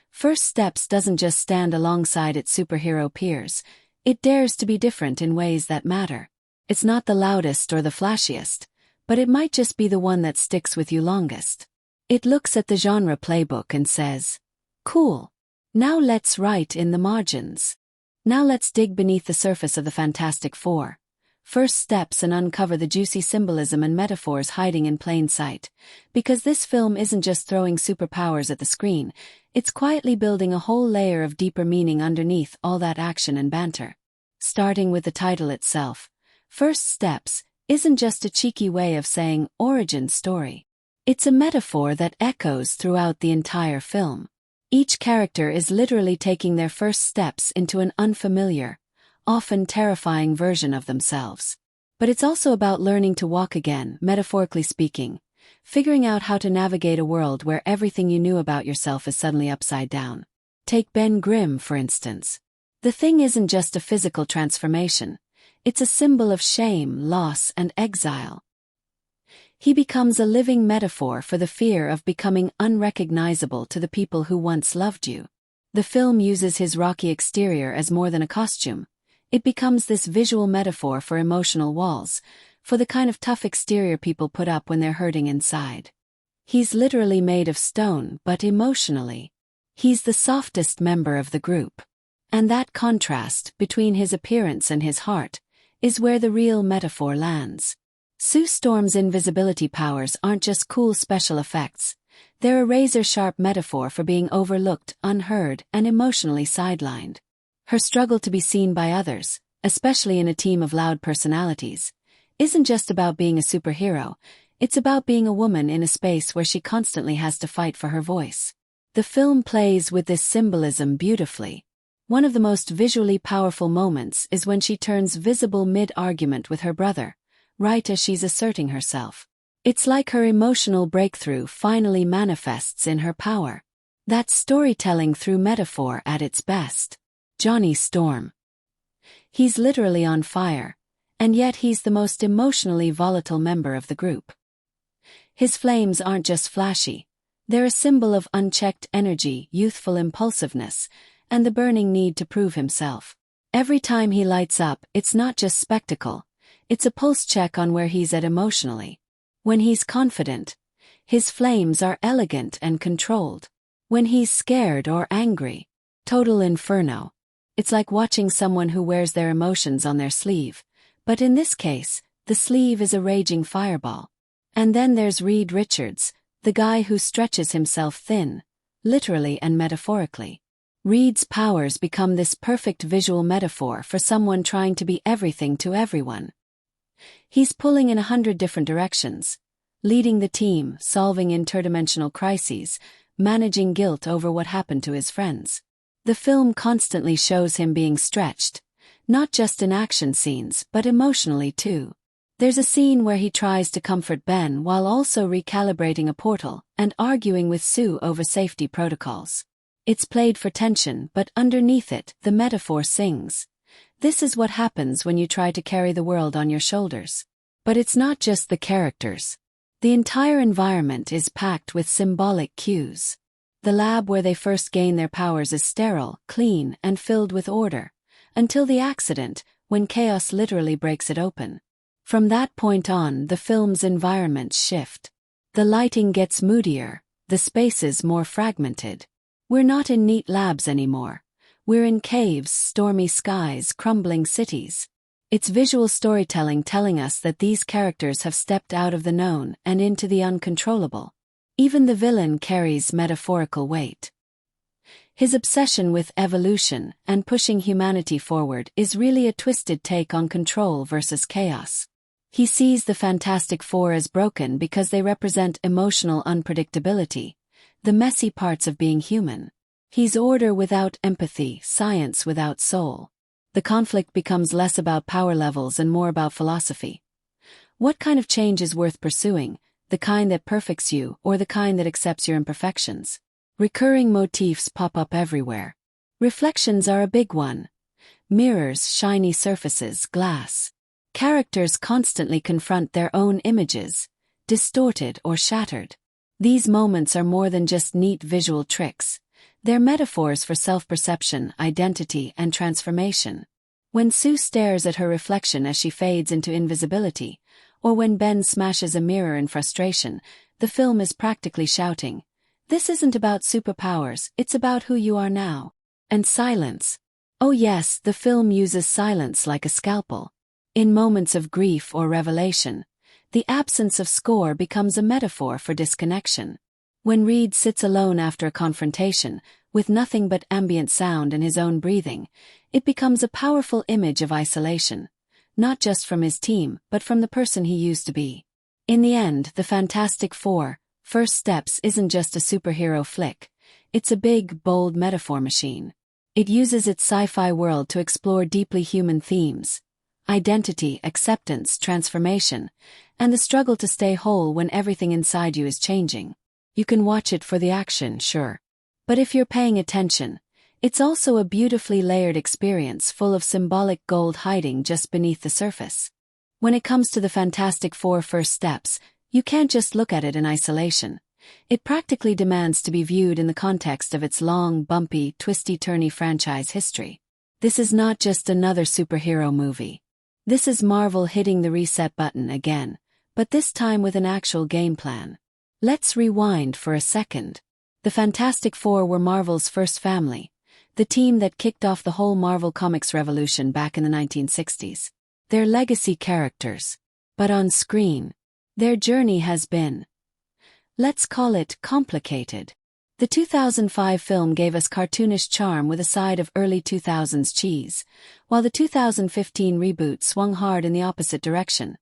First Steps doesn't just stand alongside its superhero peers, it dares to be different in ways that matter. It's not the loudest or the flashiest, but it might just be the one that sticks with you longest. It looks at the genre playbook and says, cool. Now let's write in the margins. Now let's dig beneath the surface of the Fantastic Four. First Steps and uncover the juicy symbolism and metaphors hiding in plain sight. Because this film isn't just throwing superpowers at the screen, it's quietly building a whole layer of deeper meaning underneath all that action and banter. Starting with the title itself, First Steps isn't just a cheeky way of saying origin story. It's a metaphor that echoes throughout the entire film. Each character is literally taking their first steps into an unfamiliar, often terrifying version of themselves. But it's also about learning to walk again, metaphorically speaking, figuring out how to navigate a world where everything you knew about yourself is suddenly upside down. Take Ben Grimm, for instance. The thing isn't just a physical transformation, it's a symbol of shame, loss, and exile. He becomes a living metaphor for the fear of becoming unrecognizable to the people who once loved you. The film uses his rocky exterior as more than a costume. It becomes this visual metaphor for emotional walls, for the kind of tough exterior people put up when they're hurting inside. He's literally made of stone, but emotionally, he's the softest member of the group. And that contrast between his appearance and his heart is where the real metaphor lands. Sue Storm's invisibility powers aren't just cool special effects, they're a razor-sharp metaphor for being overlooked, unheard, and emotionally sidelined. Her struggle to be seen by others, especially in a team of loud personalities, isn't just about being a superhero, it's about being a woman in a space where she constantly has to fight for her voice. The film plays with this symbolism beautifully. One of the most visually powerful moments is when she turns visible mid-argument with her brother, right as she's asserting herself. It's like her emotional breakthrough finally manifests in her power. That's storytelling through metaphor at its best. Johnny Storm. He's literally on fire, and yet he's the most emotionally volatile member of the group. His flames aren't just flashy. They're a symbol of unchecked energy, youthful impulsiveness, and the burning need to prove himself. Every time he lights up, it's not just spectacle. It's a pulse check on where he's at emotionally. When he's confident, his flames are elegant and controlled. When he's scared or angry, total inferno. It's like watching someone who wears their emotions on their sleeve, but in this case, the sleeve is a raging fireball. And then there's Reed Richards, the guy who stretches himself thin, literally and metaphorically. Reed's powers become this perfect visual metaphor for someone trying to be everything to everyone. He's pulling in 100 different directions, leading the team, solving interdimensional crises, managing guilt over what happened to his friends. The film constantly shows him being stretched, not just in action scenes but emotionally too. There's a scene where he tries to comfort Ben while also recalibrating a portal and arguing with Sue over safety protocols. It's played for tension, but underneath it, the metaphor sings. This is what happens when you try to carry the world on your shoulders. But it's not just the characters. The entire environment is packed with symbolic cues. The lab where they first gain their powers is sterile, clean, and filled with order, until the accident, when chaos literally breaks it open. From that point on, the film's environments shift. The lighting gets moodier, the spaces more fragmented. We're not in neat labs anymore. We're in caves, stormy skies, crumbling cities. It's visual storytelling telling us that these characters have stepped out of the known and into the uncontrollable. Even the villain carries metaphorical weight. His obsession with evolution and pushing humanity forward is really a twisted take on control versus chaos. He sees the Fantastic Four as broken because they represent emotional unpredictability, the messy parts of being human. He's order without empathy, science without soul. The conflict becomes less about power levels and more about philosophy. What kind of change is worth pursuing, the kind that perfects you or the kind that accepts your imperfections? Recurring motifs pop up everywhere. Reflections are a big one. Mirrors, shiny surfaces, glass. Characters constantly confront their own images, distorted or shattered. These moments are more than just neat visual tricks. They're metaphors for self-perception, identity, and transformation. When Sue stares at her reflection as she fades into invisibility, or when Ben smashes a mirror in frustration, the film is practically shouting, "This isn't about superpowers, it's about who you are now." And silence. Oh yes, the film uses silence like a scalpel. In moments of grief or revelation, the absence of score becomes a metaphor for disconnection. When Reed sits alone after a confrontation, with nothing but ambient sound and his own breathing, it becomes a powerful image of isolation, not just from his team, but from the person he used to be. In the end, the Fantastic Four, First Steps isn't just a superhero flick, it's a big, bold metaphor machine. It uses its sci-fi world to explore deeply human themes: identity, acceptance, transformation, and the struggle to stay whole when everything inside you is changing. You can watch it for the action, sure. But if you're paying attention, it's also a beautifully layered experience full of symbolic gold hiding just beneath the surface. When it comes to the Fantastic Four First Steps, you can't just look at it in isolation. It practically demands to be viewed in the context of its long, bumpy, twisty-turny franchise history. This is not just another superhero movie. This is Marvel hitting the reset button again, but this time with an actual game plan. Let's rewind for a second. The Fantastic Four were Marvel's first family, the team that kicked off the whole Marvel Comics revolution back in the 1960s. They're legacy characters. But on screen, their journey has been, let's call it, complicated. The 2005 film gave us cartoonish charm with a side of early 2000s cheese, while the 2015 reboot swung hard in the opposite direction.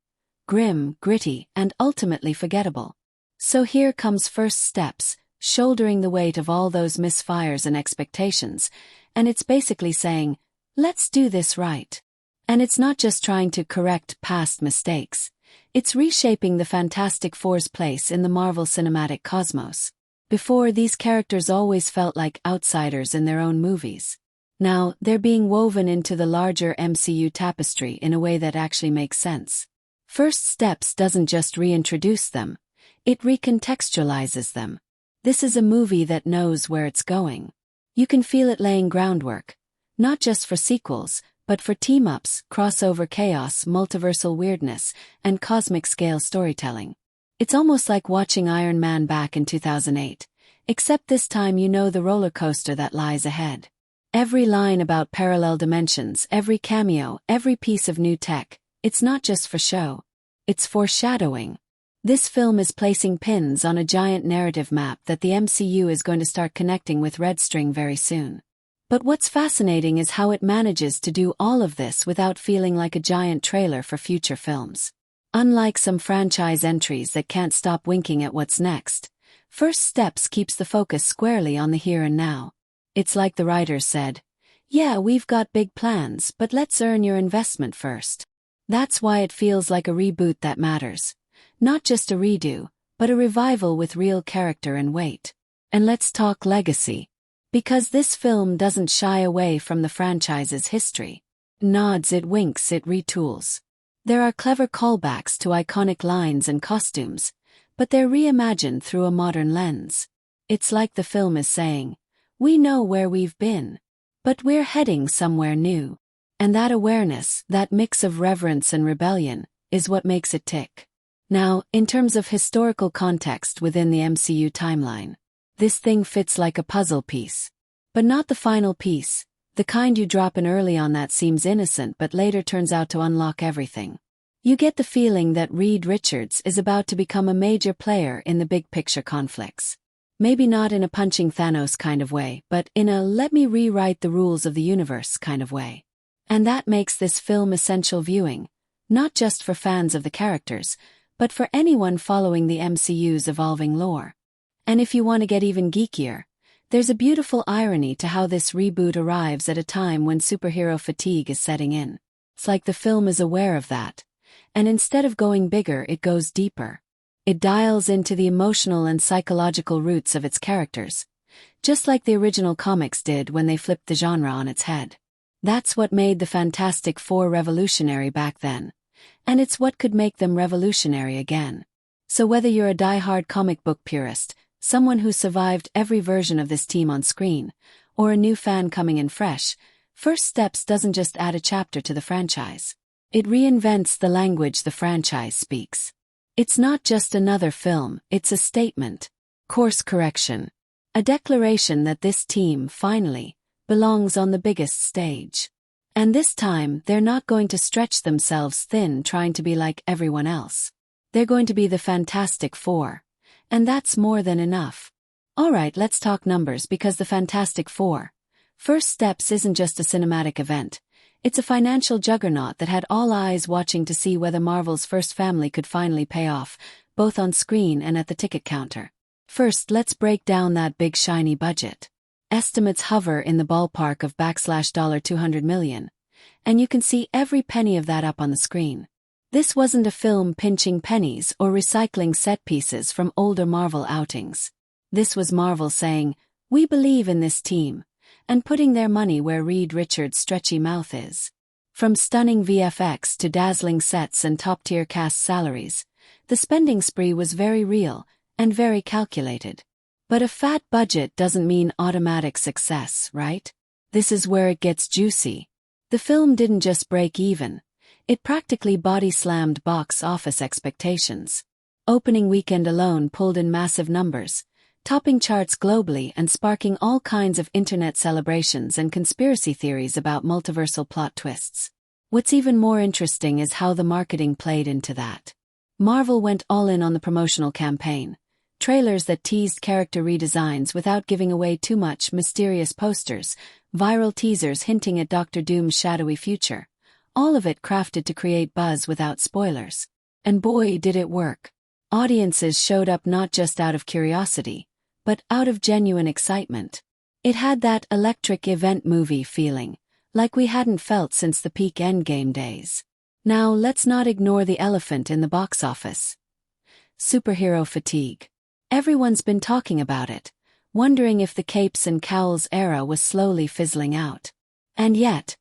Grim, gritty, and ultimately forgettable. So here comes First Steps, shouldering the weight of all those misfires and expectations, and it's basically saying, let's do this right. And it's not just trying to correct past mistakes. It's reshaping the Fantastic Four's place in the Marvel Cinematic Cosmos. Before, these characters always felt like outsiders in their own movies. Now, they're being woven into the larger MCU tapestry in a way that actually makes sense. First Steps doesn't just reintroduce them. It recontextualizes them. This is a movie that knows where it's going. You can feel it laying groundwork, not just for sequels, but for team-ups, crossover chaos, multiversal weirdness, and cosmic-scale storytelling. It's almost like watching Iron Man back in 2008, except this time you know the roller coaster that lies ahead. Every line about parallel dimensions, every cameo, every piece of new tech, it's not just for show. It's foreshadowing. This film is placing pins on a giant narrative map that the MCU is going to start connecting with Red String very soon. But what's fascinating is how it manages to do all of this without feeling like a giant trailer for future films. Unlike some franchise entries that can't stop winking at what's next, First Steps keeps the focus squarely on the here and now. It's like the writers said, "Yeah, we've got big plans, but let's earn your investment first." That's why it feels like a reboot that matters. Not just a redo, but a revival with real character and weight. And let's talk legacy. Because this film doesn't shy away from the franchise's history. It nods, it winks, it retools. There are clever callbacks to iconic lines and costumes, but they're reimagined through a modern lens. It's like the film is saying, "We know where we've been, but we're heading somewhere new." And that awareness, that mix of reverence and rebellion, is what makes it tick. Now, in terms of historical context within the MCU timeline, this thing fits like a puzzle piece. But not the final piece, the kind you drop in early on that seems innocent but later turns out to unlock everything. You get the feeling that Reed Richards is about to become a major player in the big picture conflicts. Maybe not in a punching Thanos kind of way, but in a let me rewrite the rules of the universe kind of way. And that makes this film essential viewing, not just for fans of the characters, but for anyone following the MCU's evolving lore. And if you want to get even geekier, there's a beautiful irony to how this reboot arrives at a time when superhero fatigue is setting in. It's like the film is aware of that, and instead of going bigger, it goes deeper. It dials into the emotional and psychological roots of its characters, just like the original comics did when they flipped the genre on its head. That's what made the Fantastic Four revolutionary back then, and it's what could make them revolutionary again. So whether you're a die-hard comic book purist, someone who survived every version of this team on screen, or a new fan coming in fresh, First Steps doesn't just add a chapter to the franchise. It reinvents the language the franchise speaks. It's not just another film, it's a statement. Course correction. A declaration that this team, finally, belongs on the biggest stage. And this time, they're not going to stretch themselves thin trying to be like everyone else. They're going to be the Fantastic Four. And that's more than enough. Alright, let's talk numbers because the Fantastic Four. First Steps isn't just a cinematic event. It's a financial juggernaut that had all eyes watching to see whether Marvel's first family could finally pay off, both on screen and at the ticket counter. First, let's break down that big shiny budget. Estimates hover in the ballpark of $200 million. And you can see every penny of that up on the screen. This wasn't a film pinching pennies or recycling set pieces from older Marvel outings. This was Marvel saying, "We believe in this team," and putting their money where Reed Richards' stretchy mouth is. From stunning VFX to dazzling sets and top-tier cast salaries, the spending spree was very real and very calculated. But a fat budget doesn't mean automatic success, right? This is where it gets juicy. The film didn't just break even. It practically body-slammed box office expectations. Opening weekend alone pulled in massive numbers, topping charts globally and sparking all kinds of internet celebrations and conspiracy theories about multiversal plot twists. What's even more interesting is how the marketing played into that. Marvel went all in on the promotional campaign. Trailers that teased character redesigns without giving away too much, mysterious posters, viral teasers hinting at Doctor Doom's shadowy future. All of it crafted to create buzz without spoilers. And boy, did it work. Audiences showed up not just out of curiosity, but out of genuine excitement. It had that electric event movie feeling, like we hadn't felt since the peak Endgame days. Now let's not ignore the elephant in the box office. Superhero fatigue. Everyone's been talking about it, wondering if the capes and cowls era was slowly fizzling out. And yet,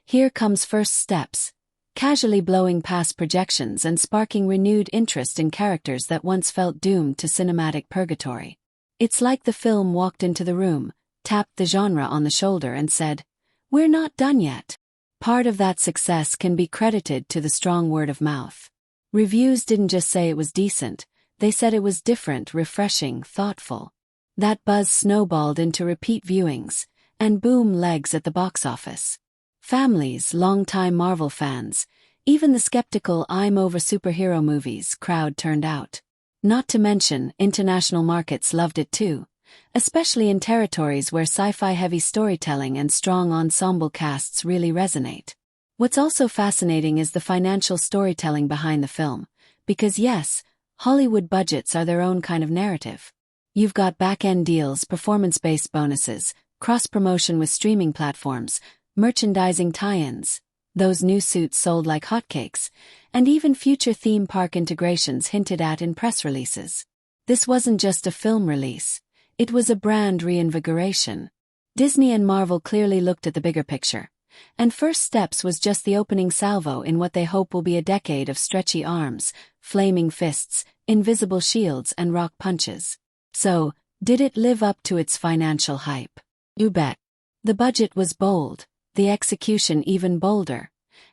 here comes First Steps, casually blowing past projections and sparking renewed interest in characters that once felt doomed to cinematic purgatory. It's like the film walked into the room, tapped the genre on the shoulder and said, "We're not done yet." Part of that success can be credited to the strong word of mouth. Reviews didn't just say it was decent, they said it was different, refreshing, thoughtful. That buzz snowballed into repeat viewings, and boom legs at the box office. Families, longtime Marvel fans, even the skeptical "I'm over superhero movies" crowd turned out. Not to mention, international markets loved it too, especially in territories where sci-fi heavy storytelling and strong ensemble casts really resonate. What's also fascinating is the financial storytelling behind the film, because yes, Hollywood budgets are their own kind of narrative. You've got back-end deals, performance-based bonuses, cross-promotion with streaming platforms, merchandising tie-ins, those new suits sold like hotcakes, and even future theme park integrations hinted at in press releases. This wasn't just a film release. It was a brand reinvigoration. Disney and Marvel clearly looked at the bigger picture, and First Steps was just the opening salvo in what they hope will be a decade of stretchy arms, flaming fists, invisible shields and rock punches. So, did it live up to its financial hype? You bet. The budget was bold, the execution even bolder,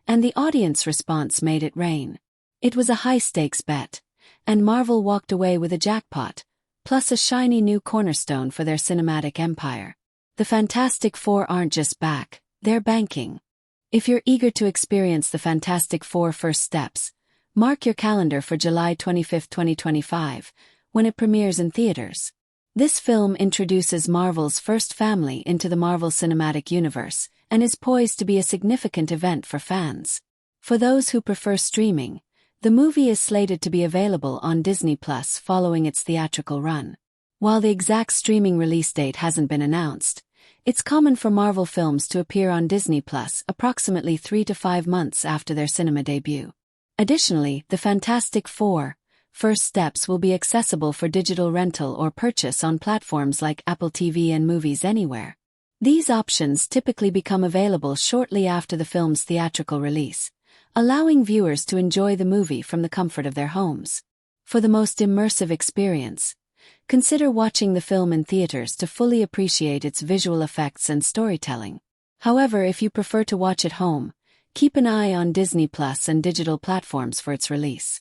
and the audience response made it rain. It was a high-stakes bet, and Marvel walked away with a jackpot, plus a shiny new cornerstone for their cinematic empire. The Fantastic Four aren't just back, they're banking. If you're eager to experience the Fantastic Four First Steps, mark your calendar for July 25, 2025, when it premieres in theaters. This film introduces Marvel's first family into the Marvel Cinematic Universe, and is poised to be a significant event for fans. For those who prefer streaming, the movie is slated to be available on Disney Plus following its theatrical run. While the exact streaming release date hasn't been announced, it's common for Marvel films to appear on Disney Plus approximately 3 to 5 months after their cinema debut. Additionally, the Fantastic Four First Steps will be accessible for digital rental or purchase on platforms like Apple TV and Movies Anywhere. These options typically become available shortly after the film's theatrical release, allowing viewers to enjoy the movie from the comfort of their homes. For the most immersive experience, consider watching the film in theaters to fully appreciate its visual effects and storytelling. However, if you prefer to watch at home, keep an eye on Disney Plus and digital platforms for its release.